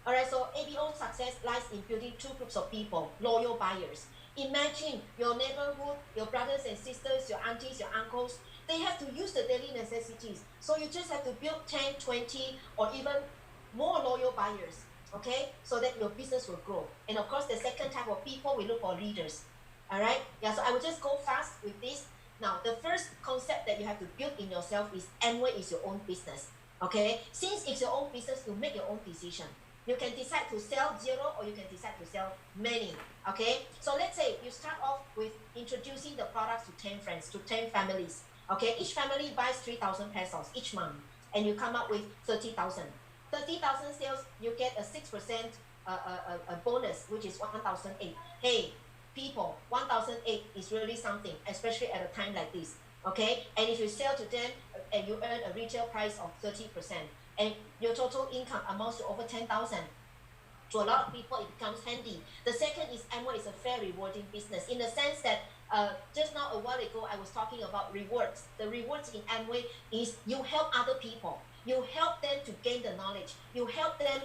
All right, so ABO success lies in building two groups of people, loyal buyers. Imagine your neighborhood, your brothers and sisters, your aunties, your uncles, they have to use the daily necessities. So you just have to build 10, 20, or even more loyal buyers, okay, so that your business will grow. And of course, the second type of people, we look for leaders. All right, yeah, so I will just go fast with this. Now, the first concept that you have to build in yourself is Amway is your own business. Okay, since it's your own business, you make your own decision. You can decide to sell zero, or you can decide to sell many. Okay, so let's say you start off with introducing the products to 10 friends, to 10 families. Okay, each family buys 3,000 pesos each month, and you come up with 30,000. 30,000 sales, you get a 6% a bonus, which is 1,008. Hey, people, 1,008 is really something, especially at a time like this. Okay, and if you sell to them and you earn a retail price of 30%, and your total income amounts to over 10,000. To a lot of people, it becomes handy. The second is Amway is a fair, rewarding business, in the sense that just now a while ago I was talking about rewards. The rewards in Amway is you help other people. You help them to gain the knowledge. You help them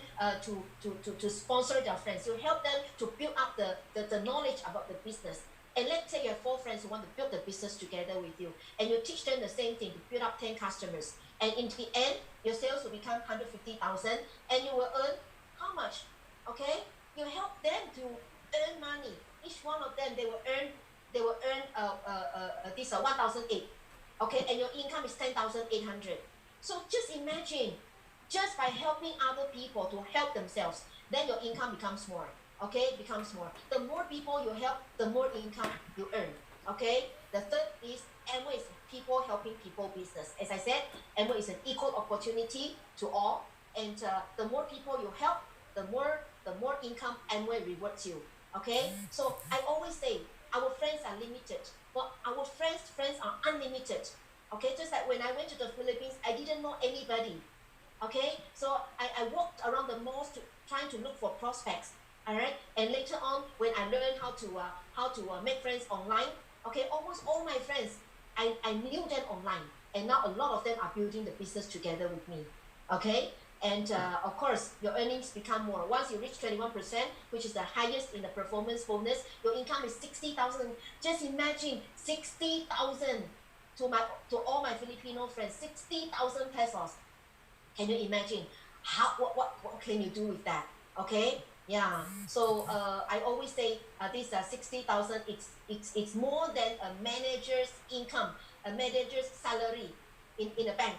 to sponsor their friends. You help them to build up the knowledge about the business. And let's say you have 4 friends who want to build the business together with you, and you teach them the same thing to build up 10 customers. And in the end, your sales will become 150,000, and you will earn how much? Okay, you help them to earn money. Each one of them, they will earn this 1,008. Okay, and your income is 10,800. So just imagine, just by helping other people to help themselves, then your income becomes more. Okay, becomes more. The more people you help, the more income you earn. Okay, the third is Amway is people helping people business. As I said, Amway is an equal opportunity to all, and the more people you help, the more income Amway rewards you. Okay, so I always say our friends are limited, but our friends are unlimited. Okay, just like when I went to the Philippines, I didn't know anybody. Okay, so I walked around the malls trying to look for prospects. All right, and later on, when I learned how to make friends online, okay, almost all my friends, I knew them online, and now a lot of them are building the business together with me. Okay, and of course, your earnings become more. Once you reach 21%, which is the highest in the performance bonus, your income is 60,000. Just imagine 60,000 to all my Filipino friends, 60,000 pesos. Can you imagine what can you do with that? Okay, yeah. So I always say this 60,000, it's more than a manager's income, a manager's salary in a bank.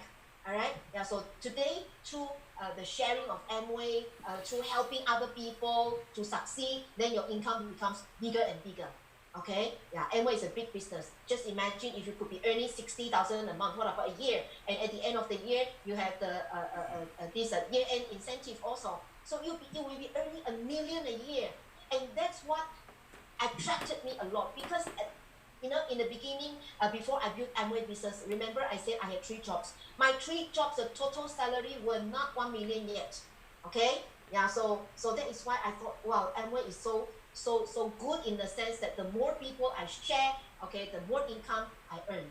All right, yeah. So today, through the sharing of Amway, through helping other people to succeed, then your income becomes bigger and bigger. Okay, yeah, Amway is a big business. Just imagine if you could be earning 60,000 a month. What about a year? And at the end of the year, you have the this year-end incentive also. So you will be earning $1 million a year, and that's what attracted me a lot because. In the beginning, before I built Amway business, remember I said I had 3 jobs. My 3 jobs, the total salary were not 1 million yet. Okay, yeah. So that is why I thought, wow, Amway is so good in the sense that the more people I share, okay, the more income I earn.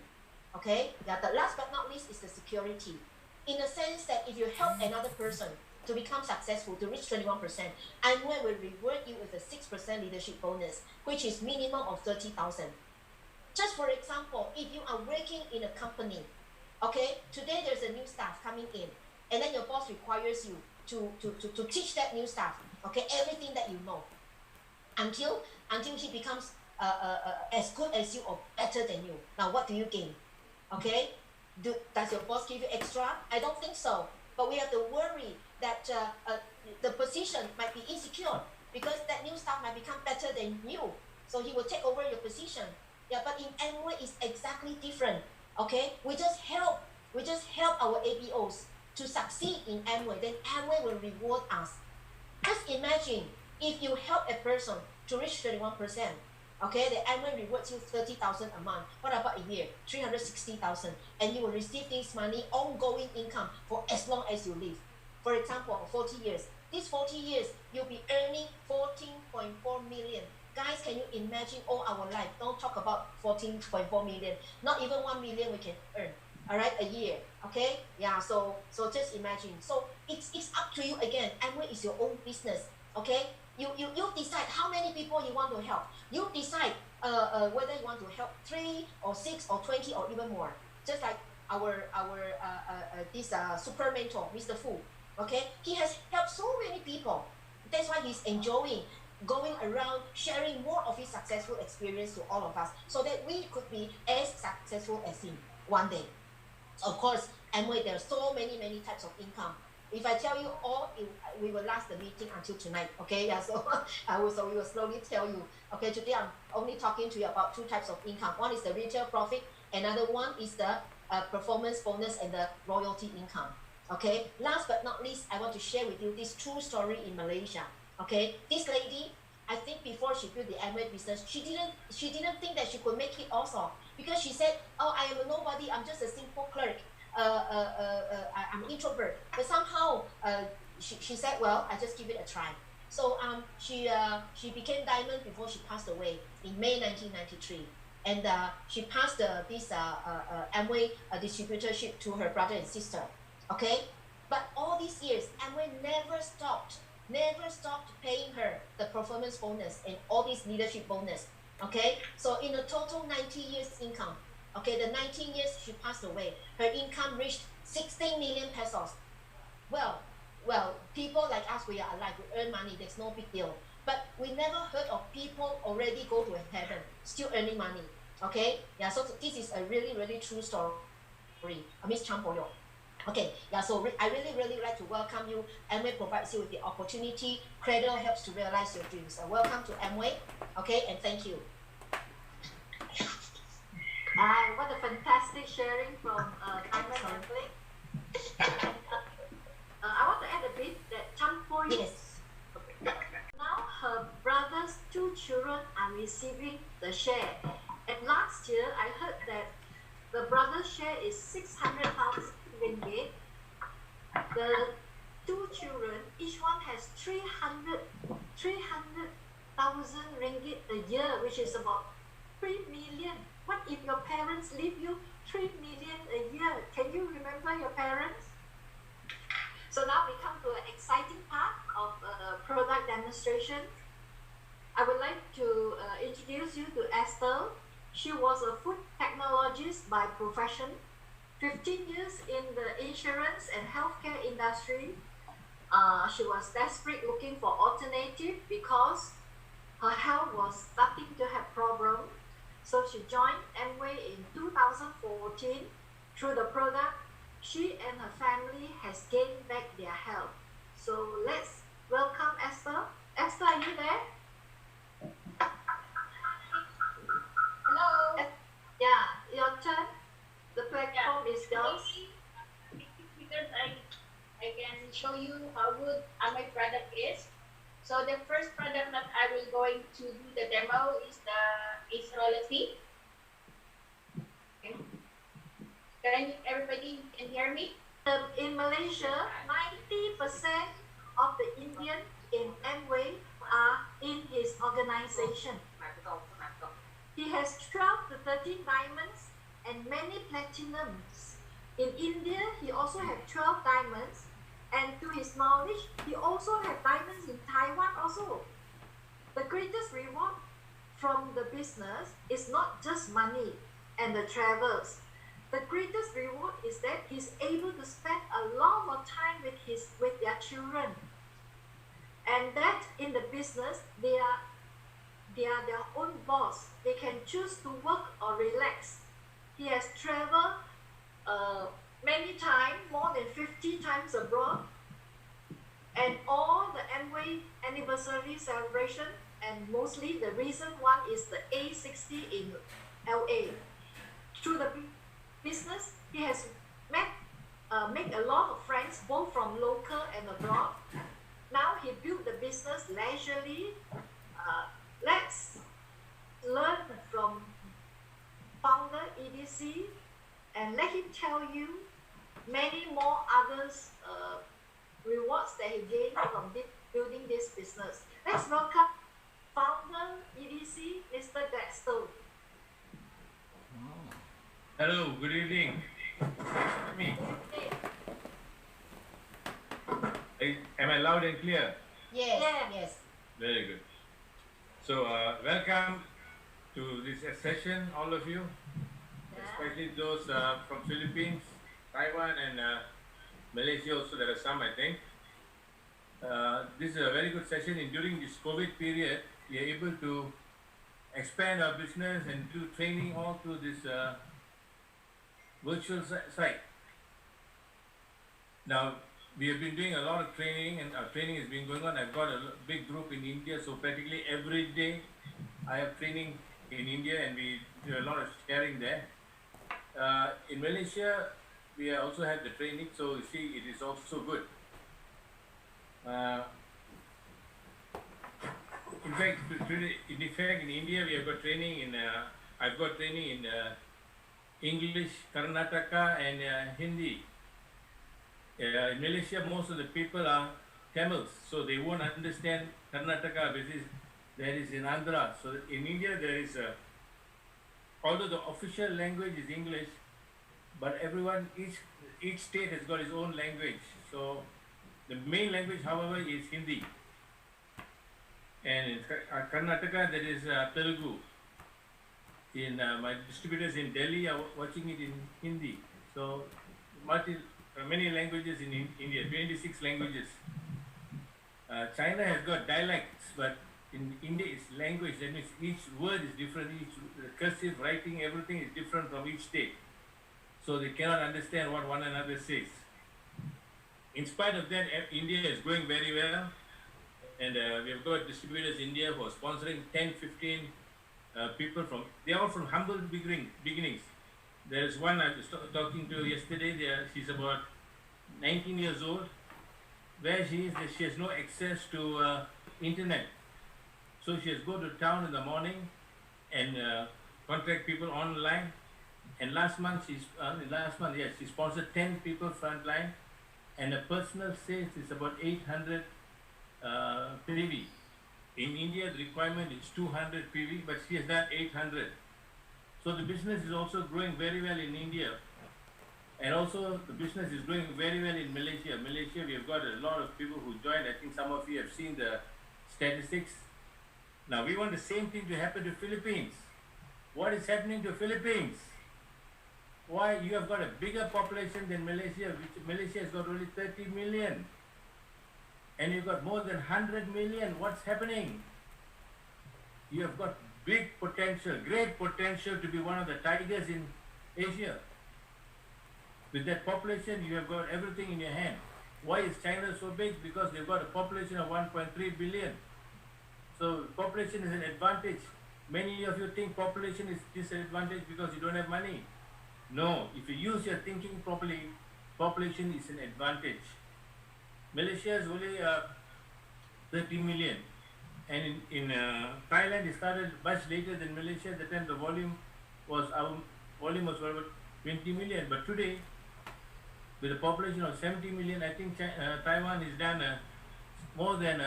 Okay, yeah. The last but not least is the security, in the sense that if you help another person to become successful, to reach 21%, Amway will reward you with a 6% leadership bonus, which is minimum of 30,000. Just for example, if you are working in a company, okay, today there's a new staff coming in, and then your boss requires you to teach that new staff, okay, everything that you know, until he becomes as good as you or better than you. Now, what do you gain? Okay, does your boss give you extra? I don't think so. But we have to worry that the position might be insecure because that new staff might become better than you, so he will take over your position. Yeah, but in Amway it's exactly different. Okay, we just help our ABOs to succeed in Amway. Then Amway will reward us. Just imagine if you help a person to reach 31%. Okay, the Amway rewards you 30,000 a month. What about a year? 360,000, and you will receive this money, ongoing income for as long as you live. For example, 40 years. These 40 years, you'll be earning 14.4 million. Guys, can you imagine all our life? Don't talk about 14.4 million. Not even 1 million we can earn. All right, a year. Okay, yeah. So just imagine. So it's up to you again. Amway is your own business. Okay, you decide how many people you want to help. You decide whether you want to help 3 or 6 or 20 or even more. Just like our this super mentor, Mr. Fu. Okay, he has helped so many people. That's why he's enjoying going around sharing more of his successful experience to all of us, so that we could be as successful as him one day. Of course, Amway, there are so many types of income. If I tell you all, we will last the meeting until tonight. Okay, yeah. So we will slowly tell you. Okay, today I'm only talking to you about 2 types of income. One is the retail profit. Another one is the performance bonus and the royalty income. Okay. Last but not least, I want to share with you this true story in Malaysia. Okay, this lady, I think before she built the Amway business, she didn't think that she could make it also, because she said, oh, I am a nobody, I'm just a simple clerk, I'm introvert. But somehow she said, well, I just give it a try. So she became diamond before she passed away in May 1993, and she passed this Amway distributorship to her brother and sister. Okay, but all these years Amway never stopped paying her the performance bonus and all these leadership bonus. Okay, so in a total 90 years income, okay, the 19 years she passed away, her income reached 16 million pesos. Well, people like us, we are alive, we earn money, there's no big deal. But we never heard of people already go to heaven, still earning money. Okay, yeah, so this is a really true story. Miss Chan Po Yo. Okay, yeah, so I really like to welcome you. Amway provides you with the opportunity. Cradle helps to realize your dreams. So welcome to Amway. Okay, and thank you. What a fantastic sharing from Diamond and Blake. I want to add a bit that Chan Po Yo. Yes. Now her brother's 2 children are receiving the share. And last year I heard that the brother's share is 600,000 ringgit. The 2 children, each one has 300,000 ringgit a year, which is about 3 million. What if your parents leave you 3 million a year? Can you remember your parents? So now we come to an exciting part of product demonstration. I would like to introduce you to Esther. She was a food technologist by profession, 15 years in the insurance and healthcare industry. She was desperate looking for alternative because her health was starting to have problems. So she joined Amway in 2014. Through the product, she and her family has gained back their health. So let's welcome Esther. Esther, are you there? show you how good my product is. So the first product that I will going to do the demo is the Israeli. Okay. Can everybody can hear me? In Malaysia, 90% of the Indian in Amway are in his organization. He has 12 to 13 diamonds and many platinums. In India, he also has 12 diamonds, and to his knowledge, he also has diamonds in Taiwan also. The greatest reward from the business is not just money and the travels. The greatest reward is that he's able to spend a lot more time with their children. And that in the business, they are their own boss. They can choose to work or relax. He has traveled many times, more than 50 times abroad, and all the Amway anniversary celebration, and mostly the recent one is the A60 in LA. Through the business, he has made a lot of friends, both from local and abroad. Now he built the business leisurely. Let's learn from founder EDC and let him tell you many more others rewards that he gained from building this business. Let's welcome founder EDC, Mr. Gladstone. Hello, good evening. Me. Am I loud and clear? Yes, Yeah. yes. Very good. So, welcome to this session, all of you, especially those from Philippines, Taiwan, and Malaysia also. There are some, I think. This is a very good session. And during this COVID period, we are able to expand our business and do training all through this virtual site. Now, we have been doing a lot of training, and our training has been going on. I've got a big group in India, so practically every day I have training in India, and we do a lot of sharing there. In Malaysia, we also have the training, so you see, it is also good. In fact, in India, we have got training in. I've got training in English, Karnataka, and Hindi. In Malaysia, most of the people are Tamils, so they won't understand Karnataka, because that is in Andhra. So in India, there is although the official language is English, but each state has got its own language. So the main language, however, is Hindi. And in Karnataka, there is Telugu. In my distributors in Delhi are watching it in Hindi. So many languages in India, 26 languages. China has got dialects, but in India it's language. That means each word is different, each cursive writing, everything is different from each state. So they cannot understand what one another says. In spite of that, India is going very well. And we have got distributors in India who are sponsoring 10, 15 people from, they are all from humble beginnings. There is one I was talking to yesterday. She's about 19 years old. Where she is, she has no access to internet. So she has to go to town in the morning and contact people online. And last month, she sponsored 10 people frontline. And the personal sales is about 800 PV. In India, the requirement is 200 PV, but she has done 800. So the business is also growing very well in India. And also the business is growing very well in Malaysia. Malaysia, we have got a lot of people who joined. I think some of you have seen the statistics. Now we want the same thing to happen to Philippines. What is happening to Philippines? Why? You have got a bigger population than Malaysia, which Malaysia has got only 30 million. And you've got more than 100 million. What's happening? You have got big potential, great potential to be one of the tigers in Asia. With that population, you have got everything in your hand. Why is China so big? Because they've got a population of 1.3 billion. So population is an advantage. Many of you think population is disadvantage because you don't have money. No, if you use your thinking properly, population is an advantage. Malaysia is only 30 million. And in Thailand, it started much later than Malaysia. At the time, our volume was about 20 million. But today, with a population of 70 million, I think Taiwan is done more than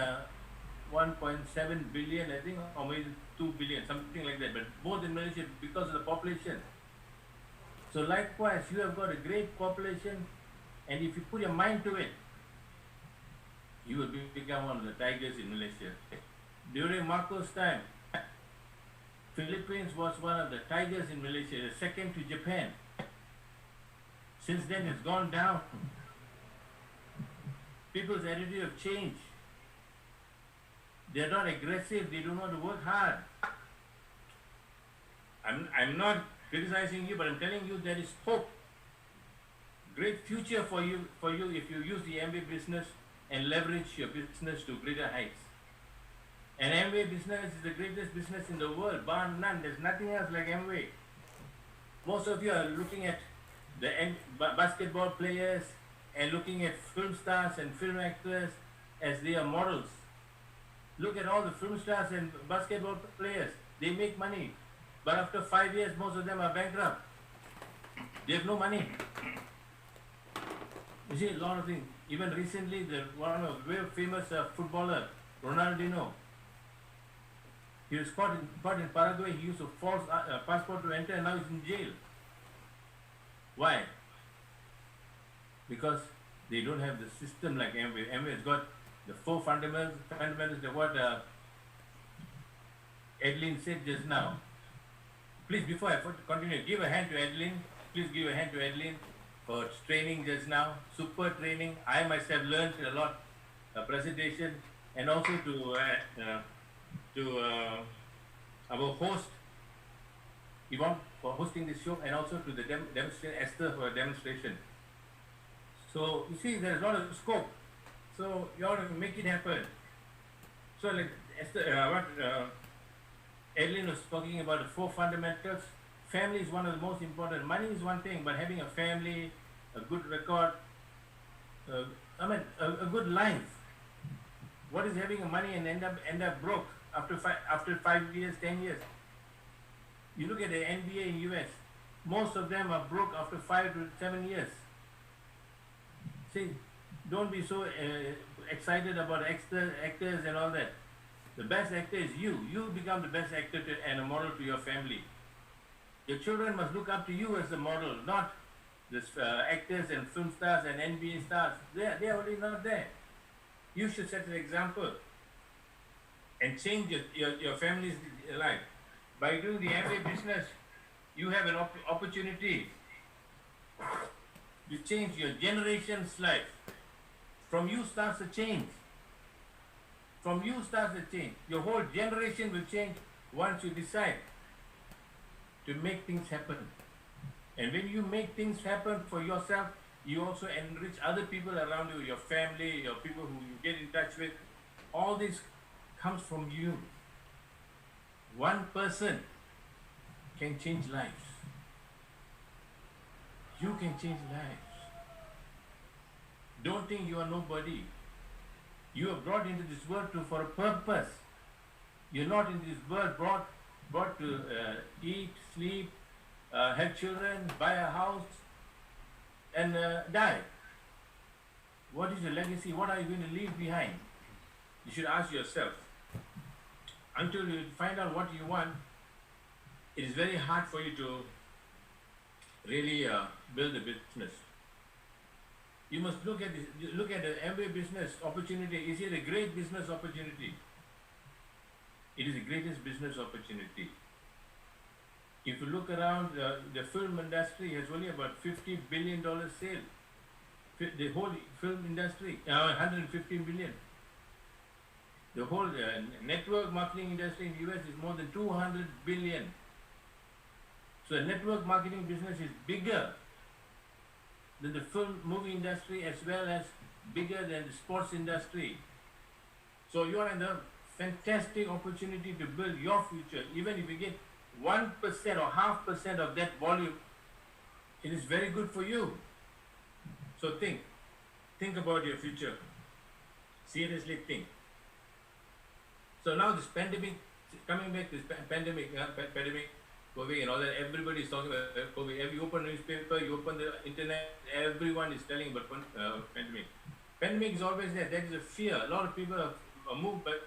1.7 billion, I think, or maybe 2 billion, something like that. But more than Malaysia because of the population. So likewise, you have got a great population, and if you put your mind to it, you will become one of the tigers in Malaysia. During Marcos' time, Philippines was one of the tigers in Malaysia, second to Japan. Since then, it's gone down. People's attitude have changed. They're not aggressive. They do not work hard. I'm not criticizing you, but I'm telling you there is hope. Great future for you if you use the Amway business and leverage your business to greater heights. And Amway business is the greatest business in the world, bar none. There's nothing else like Amway. Most of you are looking at the basketball players and looking at film stars and film actors as their models. Look at all the film stars and basketball players. They make money. But after 5 years, most of them are bankrupt. They have no money. You see, a lot of things. Even recently, one of the very famous footballer, Ronaldinho, he was caught in Paraguay. He used a false passport to enter, and now he's in jail. Why? Because they don't have the system like Amway. Amway has got the 4 fundamentals of what Adeline said just now. Please, before I continue, give a hand to Adeline. Please give a hand to Adeline for training just now. Super training. I myself learned a lot, presentation, and also to our host, Yvonne, for hosting this show, and also to the demonstration, Esther, for a demonstration. So, you see, there's a lot of scope. So, you ought to make it happen. So, like Esther, Adeline was talking about the 4 fundamentals. Family is one of the most important. Money is one thing, but having a family, a good record, a good life. What is having money and end up broke after 5 years, 10 years? You look at the NBA in US, most of them are broke after 5 to 7 years. See, don't be so excited about actors and all that. The best actor is you. You become the best actor and a model to your family. Your children must look up to you as a model, not this actors and film stars and NBA stars. They're already not there. You should set an example and change your family's life. By doing the Amway business, you have an opportunity to change your generation's life. From you starts a change. From you starts a change. Your whole generation will change once you decide to make things happen. And when you make things happen for yourself, you also enrich other people around you, your family, your people who you get in touch with. All this comes from you. One person can change lives. You can change lives. Don't think you are nobody. You are brought into this world for a purpose. You're not in this world brought to eat, sleep, have children, buy a house, and die. What is your legacy? What are you going to leave behind? You should ask yourself. Until you find out what you want, it is very hard for you to really build a business. You must look at the Amway business opportunity. Is it a great business opportunity? It is the greatest business opportunity. If you look around, the film industry has only about $50 billion sale. The whole film industry, 150 billion. The whole network marketing industry in the US is more than 200 billion. So the network marketing business is bigger than the film movie industry, as well as bigger than the sports industry. So you are in a fantastic opportunity to build your future. Even if you get 1% or 0.5% of that volume, it is very good for you. So think about your future. Seriously think. So now this pandemic, coming back to this pandemic, pandemic, COVID and all that, everybody is talking about COVID. If you open newspaper, you open the internet, everyone is telling about pandemic. Pandemic is always there. That is a fear. A lot of people are moved, but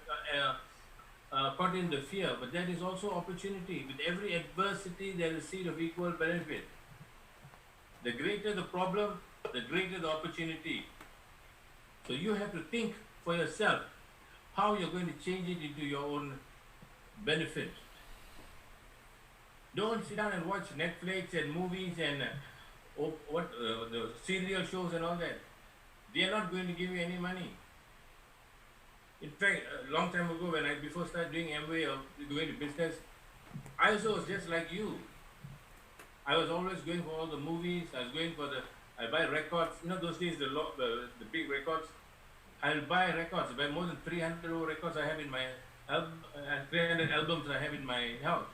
caught in the fear. But that is also opportunity. With every adversity, there is a seed of equal benefit. The greater the problem, the greater the opportunity. So you have to think for yourself how you're going to change it into your own benefit. Don't sit down and watch Netflix and movies and the serial shows and all that. They are not going to give you any money. In fact, a long time ago, when I before started doing Amway or going to business, I also was just like you. I was always going for all the movies. I was going for I buy records. You know, those days the big records. I'll buy records. I buy more than 300 records I have in my 300 albums I have in my house.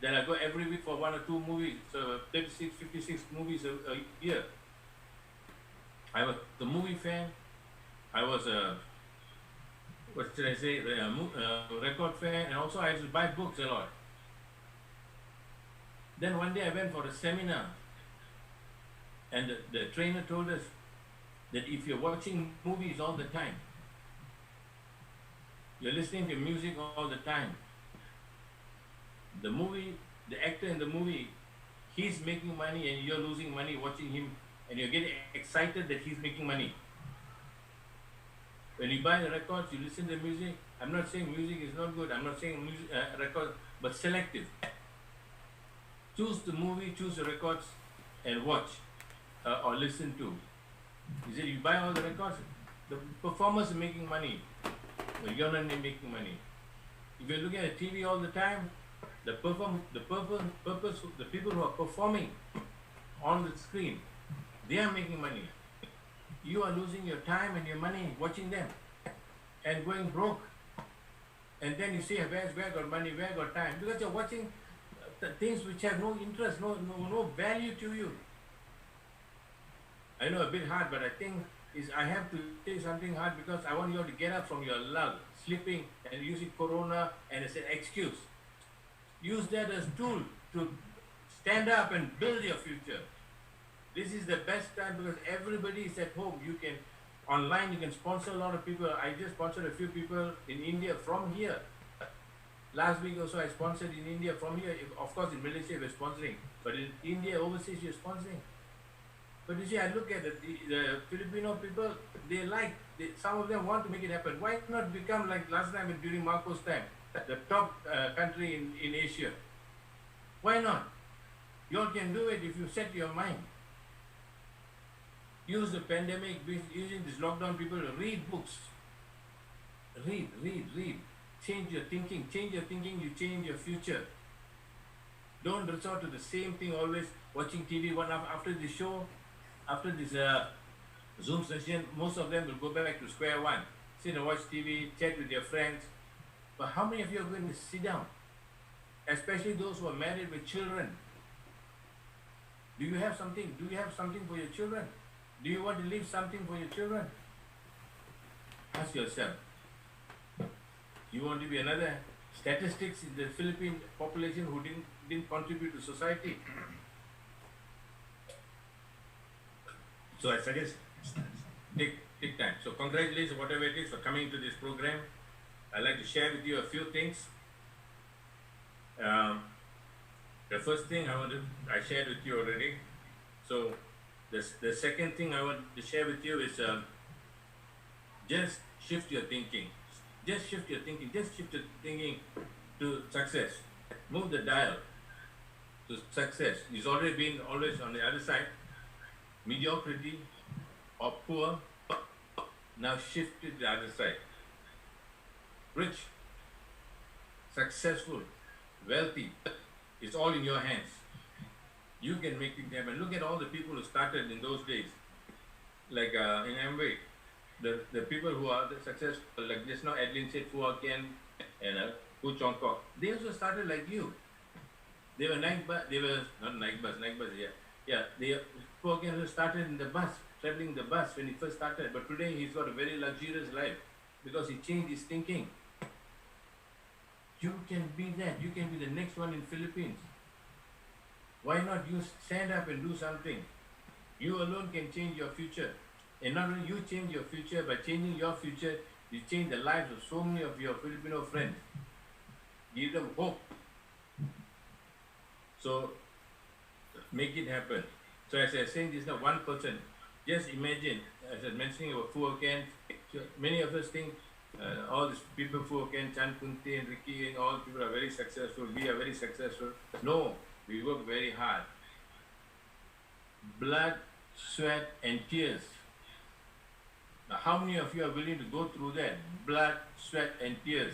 Then I go every week for 1 or 2 movies. So 36, 56 movies a year. I was the movie fan. I was a record fan, and also I used to buy books a lot. Then one day I went for a seminar, and the trainer told us that if you're watching movies all the time, you're listening to music all the time, the actor in the movie, he's making money and you're losing money watching him, and you're getting excited that he's making money. When you buy the records, you listen to music. I'm not saying music is not good. I'm not saying music, records, but selective. Choose the movie, choose the records, and watch or listen to. He said, you buy all the records, the performers are making money, but you're not making money. If you're looking at TV all the time, the people who are performing on the screen, they are making money. You are losing your time and your money watching them and going broke. And then you say, where got money, where got time? Because you're watching things which have no interest, no value to you. I know a bit hard, but I think I have to say something hard because I want you all to get up from your lull, sleeping and using Corona and as an excuse. Use that as a tool to stand up and build your future. This is the best time because everybody is at home. You can, online, you can sponsor a lot of people. I just sponsored a few people in India from here. Last week also I sponsored in India from here. Of course in Malaysia we're sponsoring, but in India, overseas you're sponsoring. But you see, I look at the Filipino people, some of them want to make it happen. Why not become like last time during Marcos' time, the top country in Asia? Why not? You all can do it if you set your mind. Use the pandemic, using this lockdown, people to read books. Read. Change your thinking, you change your future. Don't resort to the same thing, always watching TV. After the show, after this Zoom session, most of them will go back to square one. Sit and watch TV, chat with your friends. But how many of you are going to sit down? Especially those who are married with children. Do you have something? Do you have something for your children? Do you want to leave something for your children? Ask yourself. You want to be another statistics in the Philippine population who didn't contribute to society? So I suggest take time. So congratulations, whatever it is, for coming to this program. I'd like to share with you a few things. The first thing I shared with you already. So the second thing I want to share with you is just shift your thinking. Just shift your thinking. Just shift your thinking to success. Move the dial to success. It's already been always on the other side. Mediocrity or poor. Now shift to the other side. Rich, successful, wealthy. It's all in your hands. You can make it happen. Look at all the people who started in those days. Like in Amway. The people who are successful, like just now Adeline said, Phua Kian and Hu Chong Kok, they also started like you. They were not Naik Bus, yeah. Yeah, Fu Ken who started in the bus, traveling the bus when he first started, but today he's got a very luxurious life because he changed his thinking. You can be that. You can be the next one in Philippines. Why not you stand up and do something? You alone can change your future. And not only you change your future, by changing your future, you change the lives of so many of your Filipino friends. Give them hope. So make it happen. So as I was saying, this is not one person. Just imagine, as I was mentioning about Fu Ken, many of us think all these people, Fu Ken, Chan Kunti and Ricky, and all people are very successful. We are very successful. No, we work very hard. Blood, sweat, and tears. Now, how many of you are willing to go through that? Blood, sweat, and tears.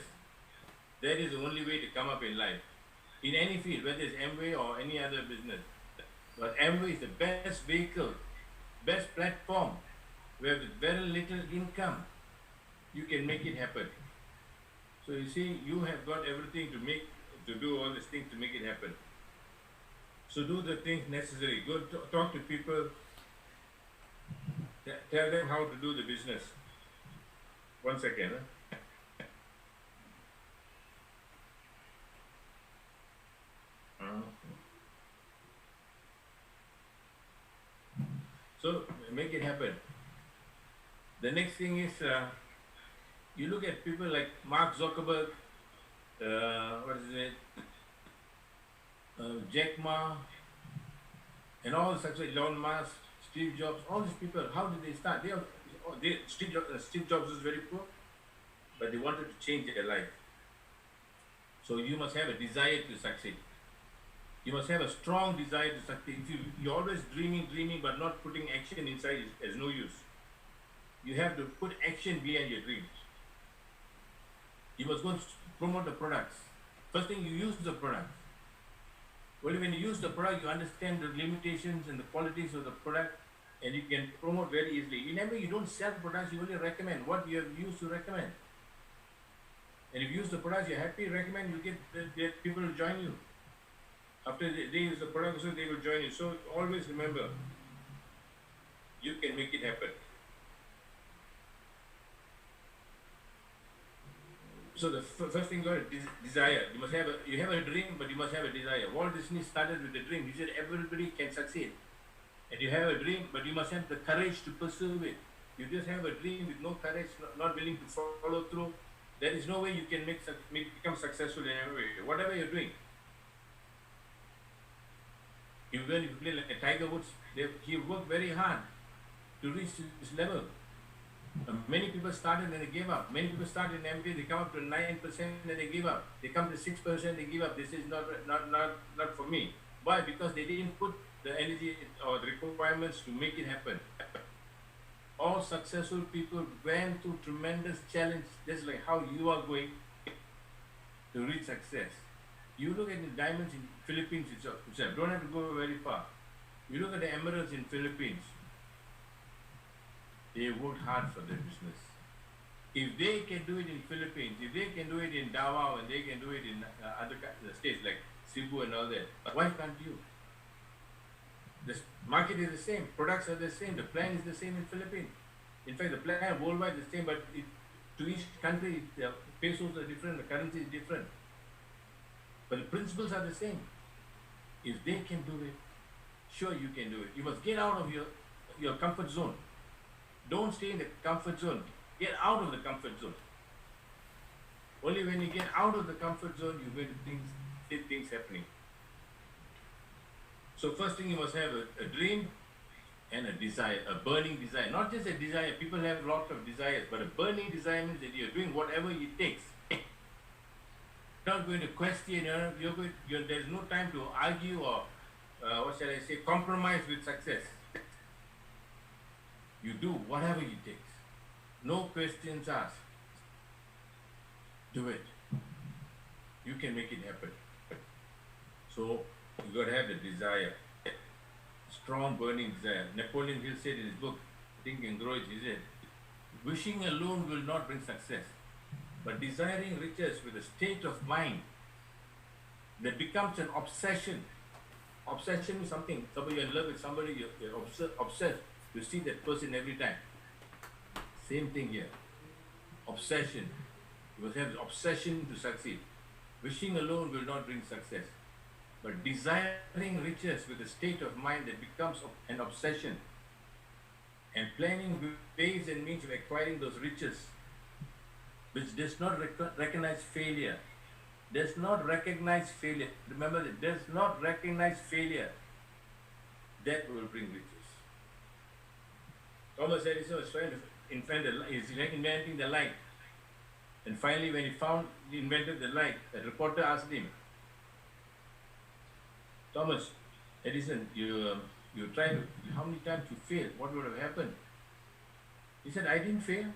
That is the only way to come up in life. In any field, whether it's Amway or any other business. But Amway is the best vehicle, best platform, where with very little income, you can make it happen. So you see, you have got everything to do all these things to make it happen. So do the things necessary. Go talk to people. Tell them how to do the business. One second. So make it happen. The next thing is you look at people like Mark Zuckerberg, what is it, Jack Ma, and all the success, Elon Musk, Steve Jobs, all these people, how did they start? Steve Jobs was very poor, but they wanted to change their life. So you must have a desire to succeed. You must have a strong desire to succeed. If you're always dreaming, but not putting action inside, is no use. You have to put action behind your dreams. You must go promote the products. First thing, you use the product. Only when you use the product, you understand the limitations and the qualities of the product, and you can promote very easily. Remember, you don't sell products, you only recommend what you have used to recommend. And if you use the products, you're happy, recommend, you get people to join you. After they use the product, so they will join you. So always remember, you can make it happen. So the first thing is desire. You have a dream, but you must have a desire. Walt Disney started with a dream. He said everybody can succeed. And you have a dream, but you must have the courage to pursue it. You just have a dream with no courage, not willing to follow through. There is no way you can become successful in every way. Whatever you're doing. Even if you play like a Tiger Woods, he worked very hard to reach this level. Many people started and they gave up. Many people start in MBA, they come up to 9% and they give up. They come to 6%, they give up. This is not for me. Why? Because they didn't put the energy or the requirements to make it happen. All successful people went through tremendous challenge, just like how you are going to reach success. You look at the diamonds in Philippines itself. Don't have to go very far. You look at the emeralds in Philippines. They worked hard for their business. If they can do it in Philippines, if they can do it in Davao, and they can do it in other states like Cebu and all that, why can't you? The market is the same, products are the same, the plan is the same in Philippines. In fact, the plan worldwide is the same, but to each country, the pesos are different, the currency is different. But the principles are the same. If they can do it, sure you can do it. You must get out of your comfort zone. Don't stay in the comfort zone. Get out of the comfort zone. Only when you get out of the comfort zone, you're going to see things happening. So first thing, you must have a dream and a desire, a burning desire. Not just a desire. People have a lot of desires, but a burning desire means that you're doing whatever it takes. You're not going to question, there's no time to argue or, compromise with success. You do whatever it takes. No questions asked. Do it. You can make it happen. So, you got to have the desire. Strong burning desire. Napoleon Hill said in his book, Think and Grow Rich, he said, wishing alone will not bring success, but desiring riches with a state of mind that becomes an obsession Obsession is something. Somebody you're in love with somebody, you're obsessed to see that person every time. Same thing here. Obsession. You must have the obsession to succeed. Wishing alone will not bring success. But desiring riches with a state of mind that becomes an obsession, and planning ways and means of acquiring those riches, which does not recognize failure. Does not recognize failure. Remember that, does not recognize failure. That will bring riches. Thomas Edison was trying to inventing the light. And finally, when he invented the light, a reporter asked him, Thomas Edison, you tried, how many times you failed? What would have happened? He said, I didn't fail.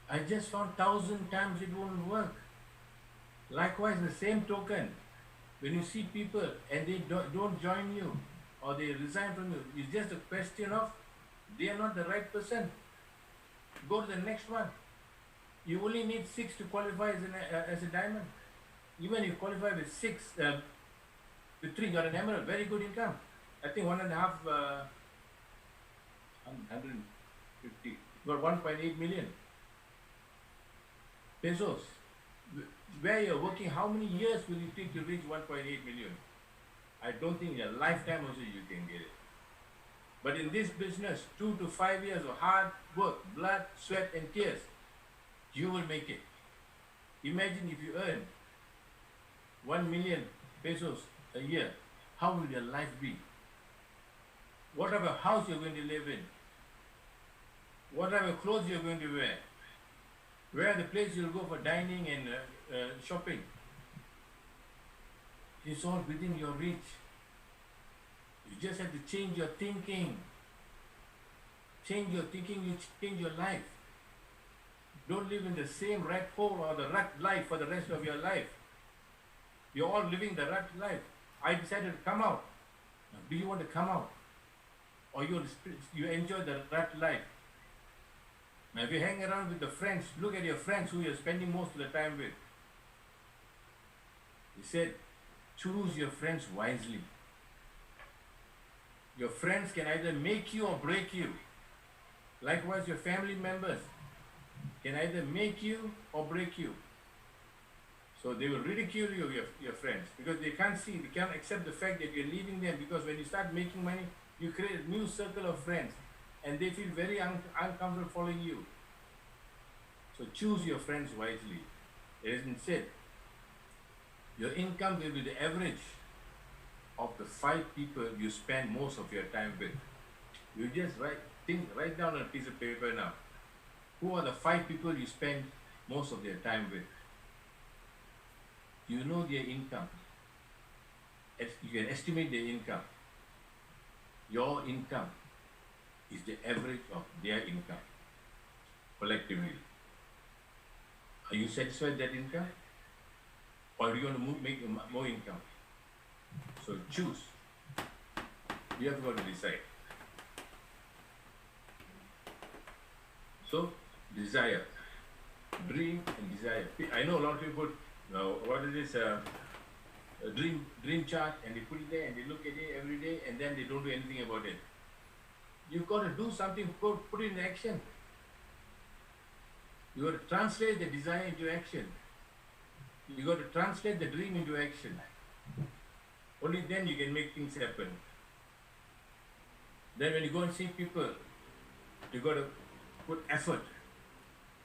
I just found 1,000 times it wouldn't work. Likewise, the same token, when you see people and they don't join you or they resign from you, it's just a question of they are not the right person. Go to the next one. You only need 6 to qualify as a diamond. Even if you qualify with 6, with 3, you're an emerald, very good income. I think 1.5, 150, got 1.8 million pesos. Where you're working, how many years will it take to reach 1.8 million? I don't think in a lifetime also you can get it. But in this business, 2 to 5 years of hard work, blood, sweat and tears, you will make it. Imagine if you earn 1 million pesos a year, how will your life be? What type of house you're going to live in? What type of clothes you're going to wear? Where are the places you'll go for dining and shopping? It's all within your reach. You just have to change your thinking. Change your thinking, you change your life. Don't live in the same rat hole or the rat life for the rest of your life. You're all living the rat life. I decided to come out. Now, do you want to come out? Or you enjoy the rat life? Now, if you hang around with the friends, look at your friends who you're spending most of the time with. He said, choose your friends wisely. Your friends can either make you or break you. Likewise, your family members can either make you or break you. So they will ridicule you, your friends, because they can't accept the fact that you're leaving them, because when you start making money, you create a new circle of friends and they feel very uncomfortable following you. So choose your friends wisely. It has been said, your income will be the average of the 5 people you spend most of your time with. You just write down on a piece of paper now. Who are the 5 people you spend most of their time with? You know their income. You can estimate their income. Your income is the average of their income collectively. Are you satisfied with that income? Or do you want to make more income? So choose. You have got to decide. So, desire. Dream and desire. I know a lot of people put, what is this, a dream chart, and they put it there and they look at it every day and then they don't do anything about it. You've got to do something, put it in action. You got to translate the desire into action. You got to translate the dream into action. Only then you can make things happen. Then when you go and see people, you got to put effort.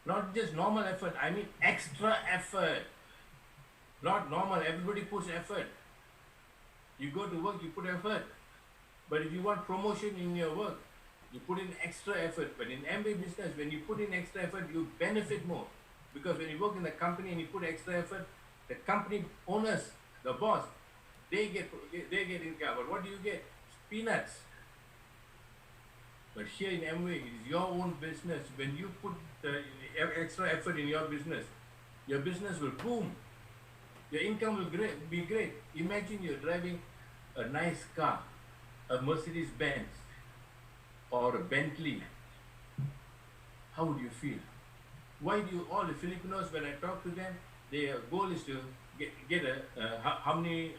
Not just normal effort, I mean extra effort. Not normal, everybody puts effort. You go to work, you put effort. But if you want promotion in your work, you put in extra effort. But in MBA business, when you put in extra effort, you benefit more. Because when you work in the company and you put extra effort, the company owners, the boss, they get income. But what do you get? Peanuts. But here in Amway, it is your own business. When you put extra effort in your business will boom. Your income will be great. Imagine you're driving a nice car, a Mercedes-Benz or a Bentley. How would you feel? Why do all the Filipinos, when I talk to them, their goal is to get how many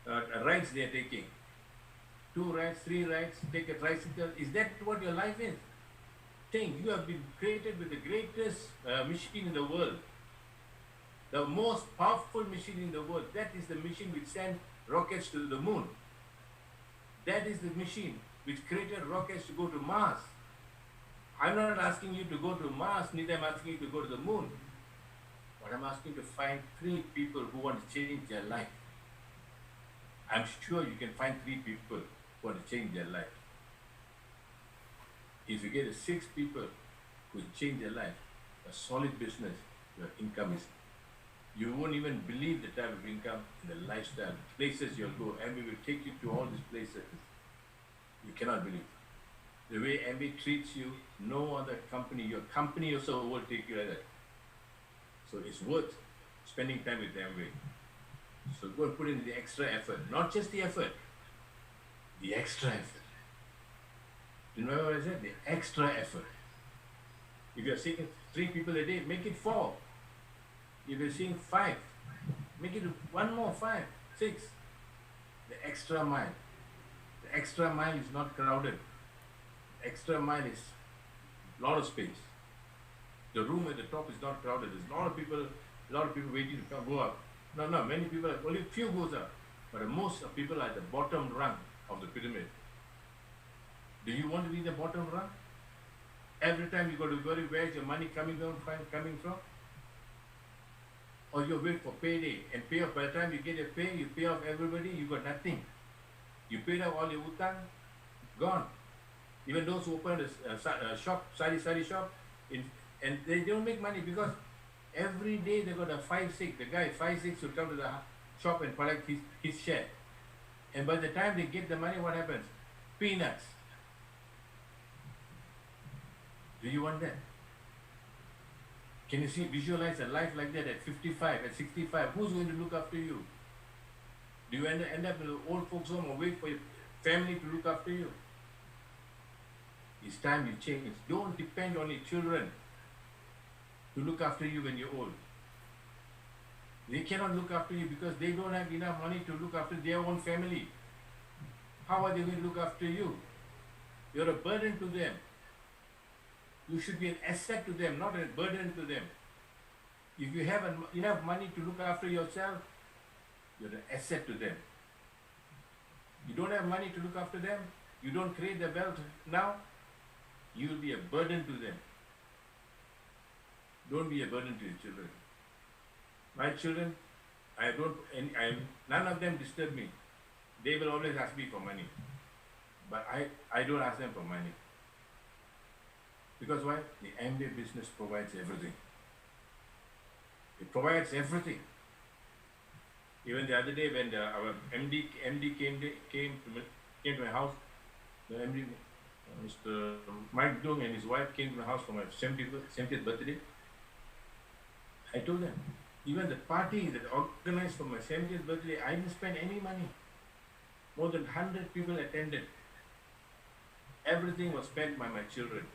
rides they are taking. 2 rides, 3 rides, take a tricycle. Is that what your life is? Think, you have been created with the greatest machine in the world, the most powerful machine in the world. That is the machine which sent rockets to the moon. That is the machine which created rockets to go to Mars. I'm not asking you to go to Mars, neither I'm asking you to go to the moon. But I'm asking you to find 3 people who want to change their life. I'm sure you can find 3 people who want to change their life. If you get 6 people who change their life, a solid business, your income is, you won't even believe the type of income and the lifestyle, places you'll go, and we will take you to all these places. You cannot believe. The way MB treats you, no other company, your company also will take you like that. So it's worth spending time with Amway. So go and put in the extra effort, not just the effort, the extra effort. You know what I said? The extra effort. If you're seeing 3 people a day, make it 4. If you're seeing 5, make it 1 more, 5, 6. The extra mile. The extra mile is not crowded. The extra mile is a lot of space. The room at the top is not crowded. There's a lot of people waiting to go up. No, many people, only few goes up. But most of people are at the bottom rung of the pyramid. Do you want to be the bottom rung? Every time you got to worry where's your money coming from? Or you wait for payday and pay off. By the time you get your pay, you pay off everybody, you got nothing. You paid off all your utang, gone. Even those who opened a shop, sari shop, and they don't make money because every day they got a 5-6. The guy 5-6 will come to the shop and collect his share. And by the time they get the money, what happens? Peanuts. Do you want that? Can you visualize a life like that at 55, at 65? Who's going to look after you? Do you end up in an old folks home or wait for your family to look after you? It's time you change. Don't depend on your children to look after you when you're old. They cannot look after you because they don't have enough money to look after their own family. How are they going to look after you? You're a burden to them. You should be an asset to them, not a burden to them. If you have enough money to look after yourself, you're an asset to them. You don't have money to look after them, you don't create the wealth now, you will be a burden to them. Don't be a burden to your children. My children, none of them disturb me. They will always ask me for money. But I don't ask them for money. Because why? The Amway business provides everything. It provides everything. Even the other day when our MD came to my house, the MD, Mr. Mike Dung and his wife came to my house for my 70th birthday. I told them, even the party that organized for my 70th birthday, I didn't spend any money. More than 100 people attended. Everything was spent by my children.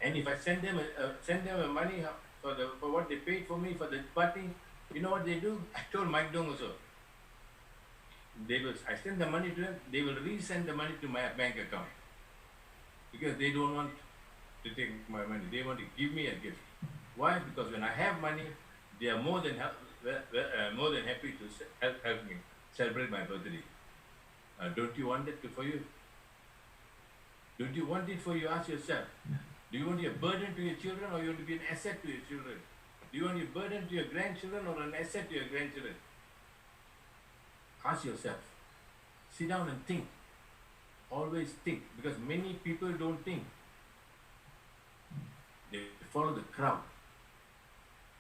And if I send them money for what they paid for me for the party, you know what they do? I told Mike Dung also. I send the money to them, they will resend the money to my bank account. Because they don't want to take my money, they want to give me a gift. Why? Because when I have money, they are more than happy to help me celebrate my birthday. Don't you want it for you? Don't you want it for you? Ask yourself. Do you want to be a burden to your children or you want to be an asset to your children? Do you want to be a burden to your grandchildren or an asset to your grandchildren? Ask yourself. Sit down and think. Always think, because many people don't think. They follow the crowd.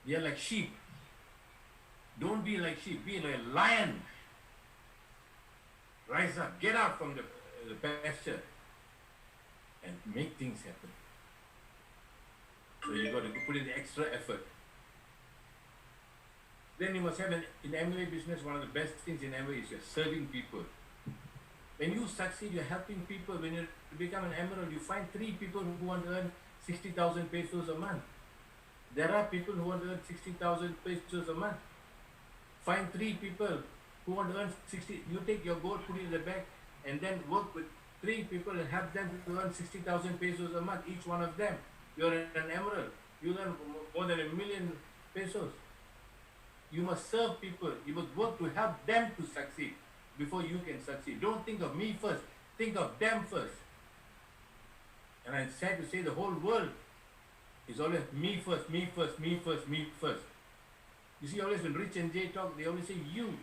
They are like sheep. Don't be like sheep, be like a lion. Rise up, get out from the pasture and make things happen. So you got to put in the extra effort. Then you must have in Amway business, one of the best things in Amway is you're serving people. When you succeed, you're helping people. When you become an emerald, you find 3 people who want to earn 60,000 pesos a month. There are people who want to earn 60,000 pesos a month. Find 3 people who want to earn 60, you take your gold, put it in the bag, and then work with 3 people and help them to earn 60,000 pesos a month, each one of them. You're an emerald. You earn more than 1,000,000 pesos. You must serve people. You must work to help them to succeed before you can succeed. Don't think of me first. Think of them first. And I'm sad to say the whole world is always me first, me first, me first, me first. You see, always when Rich and Jay talk, they always say you.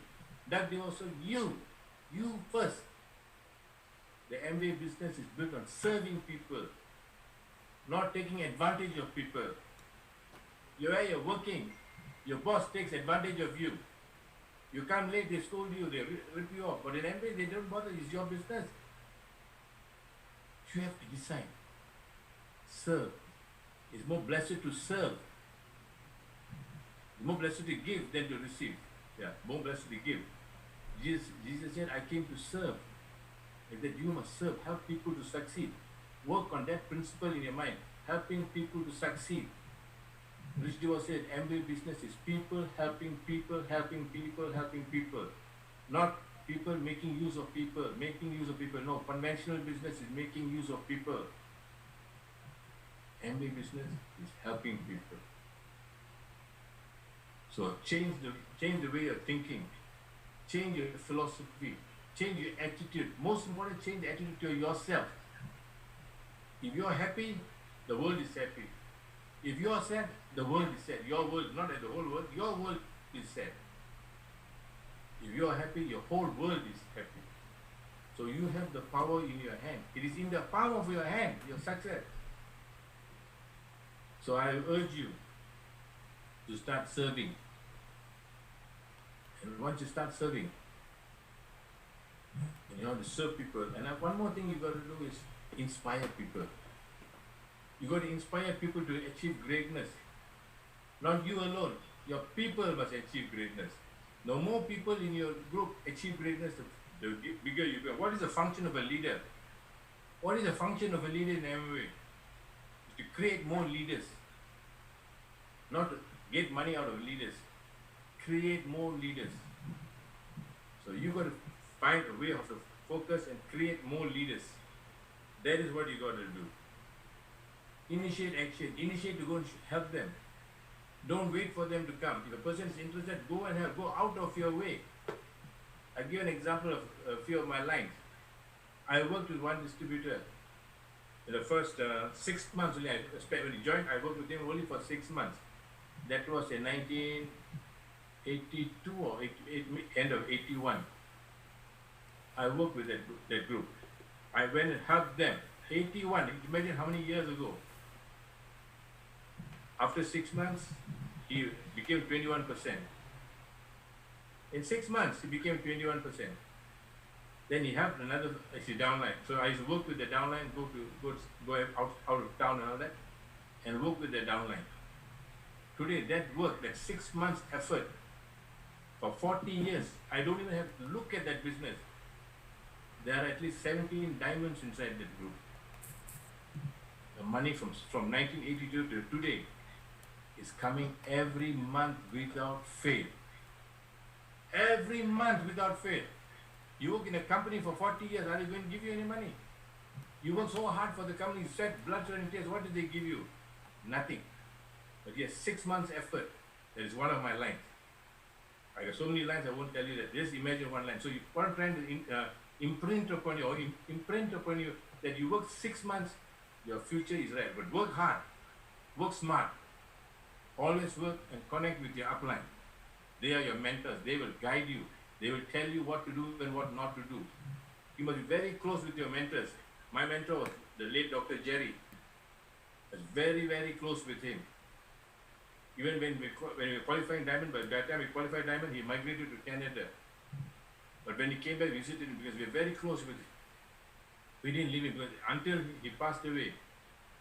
Doug, they also you first. The MBA business is built on serving people, not taking advantage of people. You're working, your boss takes advantage of you. You come late, they scold you, they rip you off. But in MBA, they don't bother, it's your business. You have to decide. Serve. It's more blessed to serve. It's more blessed to give than to receive. Yeah, more blessed to give. Jesus said, I came to serve. And that you must serve, help people to succeed. Work on that principle in your mind, helping people to succeed. Rich Deva said, MBA business is people helping people, helping people, helping people. Not people making use of people, making use of people. No, conventional business is making use of people. MBA business is helping people. So change the way you're thinking, change your philosophy, change your attitude. Most important, change the attitude to yourself. If you're happy, the world is happy. If you're sad, the world is sad. Your world, not the whole world, your world is sad. If you're happy, your whole world is happy. So you have the power in your hand. It is in the palm of your hand, your success. So I urge you to start serving. And once you start serving, and you want to serve people, and one more thing you got to do is inspire people. You got to inspire people to achieve greatness. Not you alone. Your people must achieve greatness. The more people in your group achieve greatness, the bigger you go. What is the function of a leader? What is the function of a leader in MBA? To create more leaders. Not to get money out of leaders. Create more leaders. So you got to find a way of focus and create more leaders. That is what you got to do. Initiate action. Initiate to go and help them. Don't wait for them to come. If a person is interested, go and help. Go out of your way. I'll give an example of a few of my lines. I worked with one distributor. In the first 6 months only, when he joined, I worked with him only for 6 months. That was in 1982 or end of 81. I worked with that group. I went and helped them. 81, imagine how many years ago. After 6 months, he became 21%. In 6 months, he became 21%. Then he helped another, downline. So I used to work with the downline, go out of town and all that, and work with the downline. Today, that work, that 6 months effort, for 40 years, I don't even have to look at that business. There are at least 17 diamonds inside that group. The money from 1982 to today is coming every month without fail. Every month without fail. You work in a company for 40 years, are they going to give you any money? You work so hard for the company, you sweat, blood, sweat and tears, what did they give you? Nothing. But yes, 6 months effort. That is one of my lines. I got so many lines, I won't tell you that. Just imagine one line. So what I'm trying to imprint upon you, or imprint upon you, that you work 6 months, your future is right. But work hard, work smart. Always work and connect with your upline. They are your mentors. They will guide you. They will tell you what to do and what not to do. You must be very close with your mentors. My mentor was the late Dr. Jerry. I was very, very close with him. Even when we were qualifying diamond, by that time we qualified diamond, he migrated to Canada. But when he came back, we visited him because we were very close with him. We didn't leave him because until he passed away.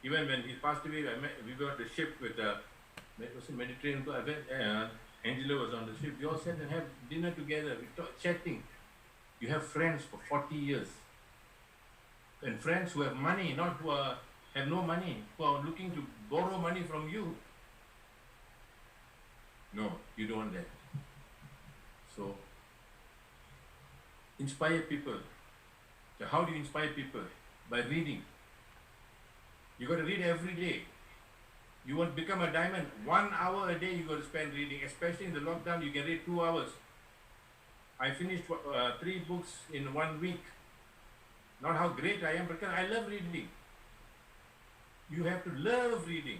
Even when he passed away, we got the ship with the Mediterranean. Angela was on the ship. We all sat and had dinner together. We talked, chatting. You have friends for 40 years. And friends who have money, not who have no money, who are looking to borrow money from you. No, you don't want that. So, inspire people. So how do you inspire people? By reading. You got to read every day. You want to become a diamond, 1 hour a day you got to spend reading, especially in the lockdown, you can read 2 hours. I finished 3 books in 1 week. Not how great I am, because I love reading. You have to love reading.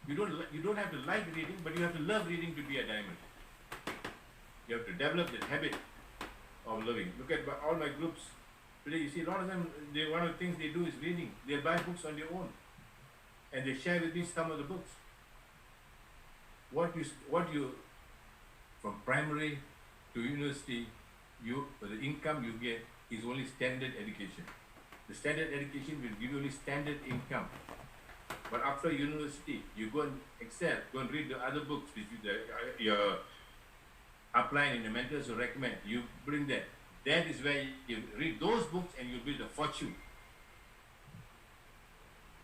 You don't have to like reading, but you have to love reading to be a diamond. You have to develop that habit of loving. Look at all my groups. Today you see a lot of them, one of the things they do is reading. They buy books on their own. And they share with me some of the books. What you from primary to university, the income you get is only standard education. The standard education will give you only standard income. But after university, you go and excel, go and read the other books which your upline and your mentors will recommend. You bring that. That is where you read those books and you build a fortune.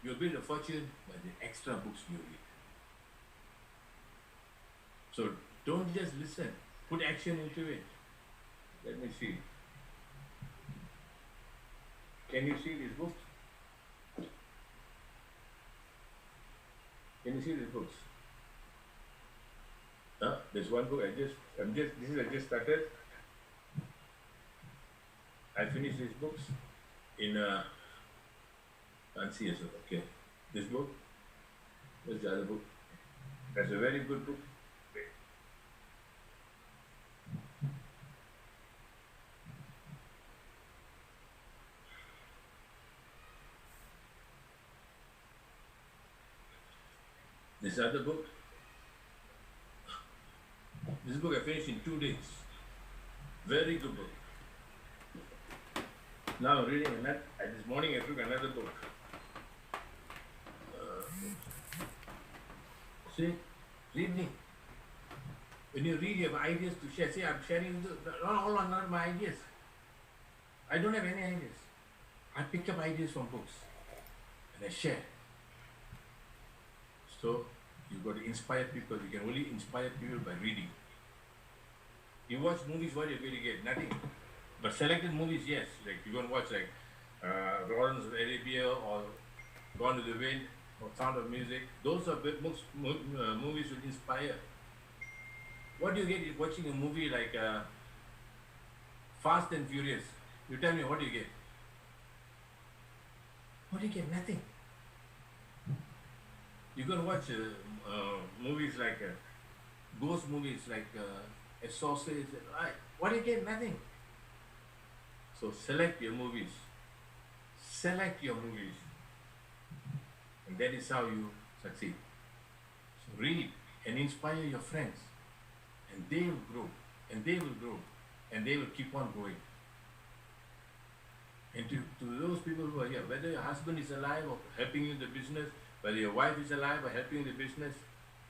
You'll build a fortune by the extra books you read. So don't just listen, put action into it. Let me see. Can you see these books? Can you see these books? There's one book I just started. I finished these books in see, okay. This book, where's the other book? That's a very good book. This other book, this book I finished in 2 days. Very good book. Now I'm reading another, this morning I took another book. See, reading. When you read, you have ideas to share. See, I'm sharing, all are not my ideas. I don't have any ideas. I pick up ideas from books and I share. So, you've got to inspire people. You can only inspire people by reading. You watch movies, what you're going to get? Nothing. But selected movies, yes. Like you go and watch like Lawrence of Arabia or Gone to the Wind or Sound of Music. Those are movies will inspire. What do you get watching a movie like Fast and Furious? You tell me, what do you get? What do you get? Nothing. You can watch movies like ghost movies like Exorcist. Right? What do you get? Nothing. So select your movies. Select your movies. And that is how you succeed. So read and inspire your friends. And they will grow. And they will grow. And they will keep on growing. And to those people who are here, whether your husband is alive or helping you in the business, whether your wife is alive or helping in the business,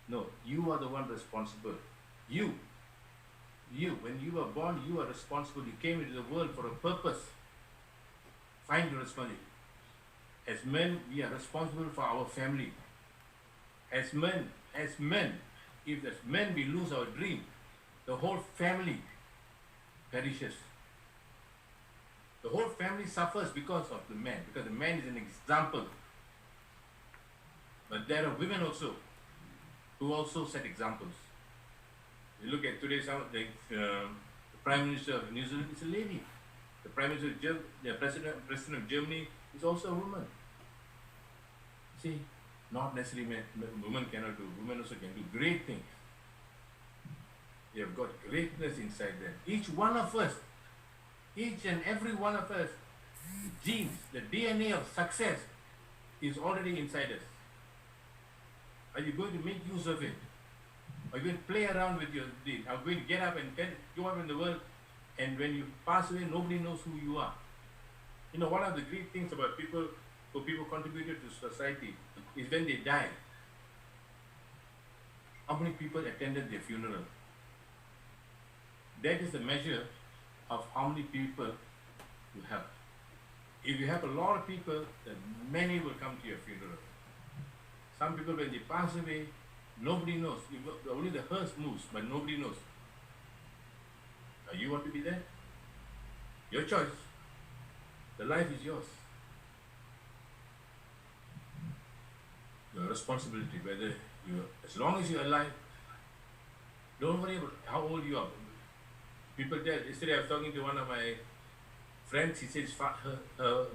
no, you are the one responsible. You, when you were born, you are responsible. You came into the world for a purpose. Find your responsibility. As men, we are responsible for our family. As men, if as men we lose our dream, the whole family perishes. The whole family suffers because of the man, because the man is an example. But there are women also who also set examples. You look at today, the Prime Minister of New Zealand is a lady. The Prime Minister of Germany, the President of Germany is also a woman. See, not necessarily women cannot do. Women also can do great things. They have got greatness inside them. Each one of us, each and every one of us, genes, the DNA of success is already inside us. Are you going to make use of it? Are you going to play around with your deed? Are you going to get up and go up in the world, and when you pass away, nobody knows who you are? You know, one of the great things about people contributed to society is when they die, how many people attended their funeral? That is the measure of how many people you have. If you have a lot of people, then many will come to your funeral. Some people, when they pass away, nobody knows. Only the hearse moves, but nobody knows. You want to be there? Your choice. The life is yours. Your responsibility, whether you, as long as you're alive, don't worry about how old you are. People tell, yesterday I was talking to one of my friends, he says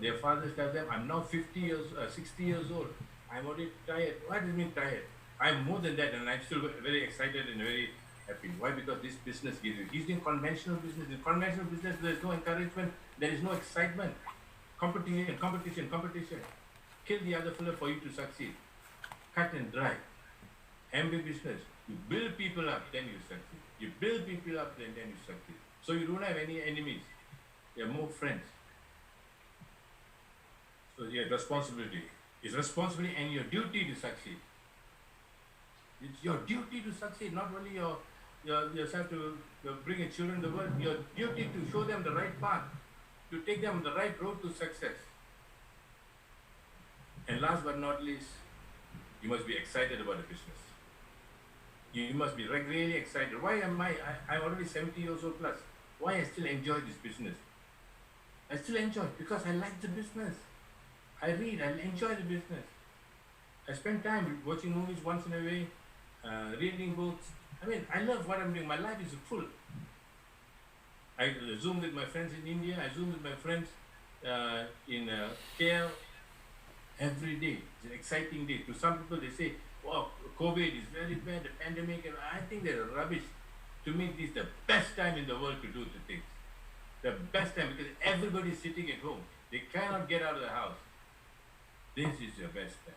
their fathers tell them, I'm now 60 years old. I'm already tired. What does it mean tired? I'm more than that, and I'm still very excited and very happy. Why? Because this business gives you. He's doing conventional business. In conventional business, there's no encouragement, there is no excitement. Competition. Kill the other fellow for you to succeed. Cut and dry. MB business. You build people up, then you succeed. You build people up, then you succeed. So you don't have any enemies. You have more friends. So your responsibility. It's responsibility and your duty to succeed. It's your duty to succeed, not only yourself to bring your children to the world, your duty to show them the right path, to take them on the right road to success. And last but not least, you must be excited about the business. You must be really excited. Why am I'm already 70 years old plus. Why I still enjoy this business? I still enjoy it because I like the business. I read, I enjoy the business. I spend time watching movies once in a way, reading books. I mean, I love what I'm doing. My life is full. I Zoom with my friends in India. I Zoom with my friends in KL every day. It's an exciting day. To some people, they say, wow, COVID is very bad, the pandemic, and I think they're rubbish. To me, this is the best time in the world to do the things. The best time because everybody is sitting at home. They cannot get out of the house. This is your best time.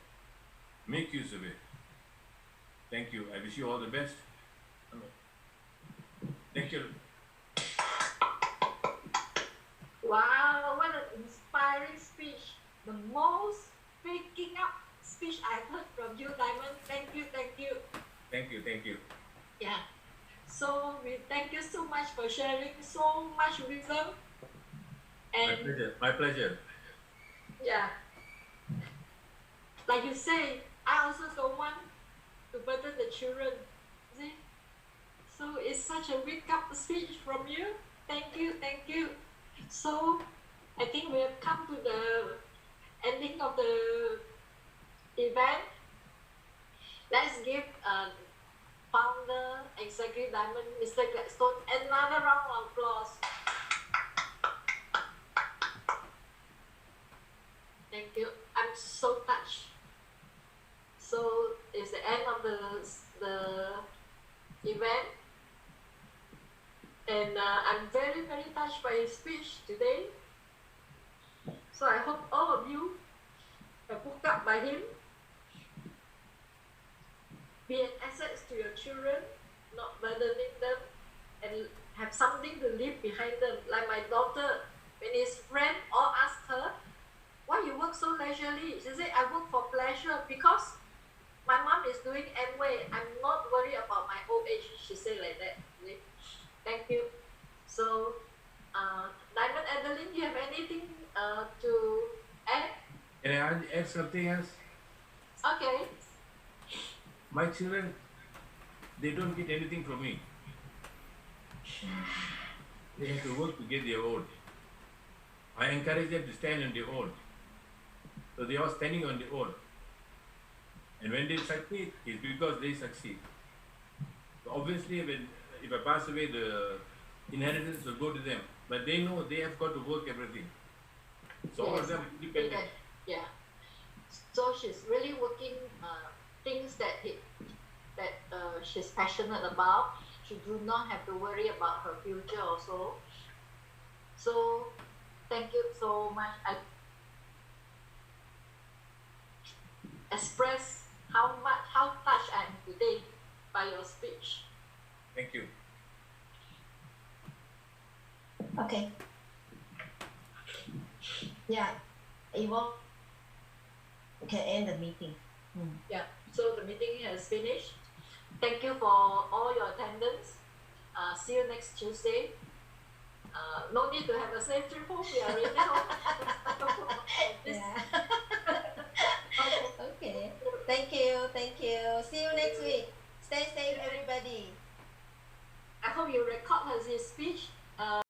Make use of it. Thank you. I wish you all the best. Thank you. Wow, what an inspiring speech. The most picking up speech I've heard from you, Diamond. Thank you. Thank you. Yeah. So we thank you so much for sharing so much wisdom. And My pleasure. yeah, like you say, I also don't want to burden the children. See? So it's such a wake up speech from you. Thank you. So I think we have come to the ending of the event. Let's give founder, Executive Diamond, Mr. Gladstone, another round of applause. Thank you. I'm so touched. So it's the end of the event, and I'm very touched by his speech today. So I hope all of you are hooked up by him. Be an asset to your children, not burdening them, and have something to leave behind them. Like my daughter, when his friend all asked her, why you work so leisurely? She said, I work for pleasure because my mom is doing Amway. I'm not worried about my old age. She said like that. Thank you. So, Diamond Adeline, do you have anything to add? Can I add something else? Okay. My children, they don't get anything from me. They have to work to get their own. I encourage them to stand on their own. So they are standing on their own. And when they succeed, it's because they succeed. So obviously, if I pass away, the inheritance will go to them. But they know they have got to work everything. So all of them are independent. Yeah. So she's really working things that she's passionate about. She do not have to worry about her future also. So thank you so much. I express how touched I am today by your speech. Thank you. Okay. Yeah, Yvonne, we can end the meeting. Yeah, so the meeting has finished. Thank you for all your attendance. See you next Tuesday. No need to have a safe trip home. We are already home. Yeah. Okay. Thank you. See you next week. Stay safe, everybody. I hope you record his speech.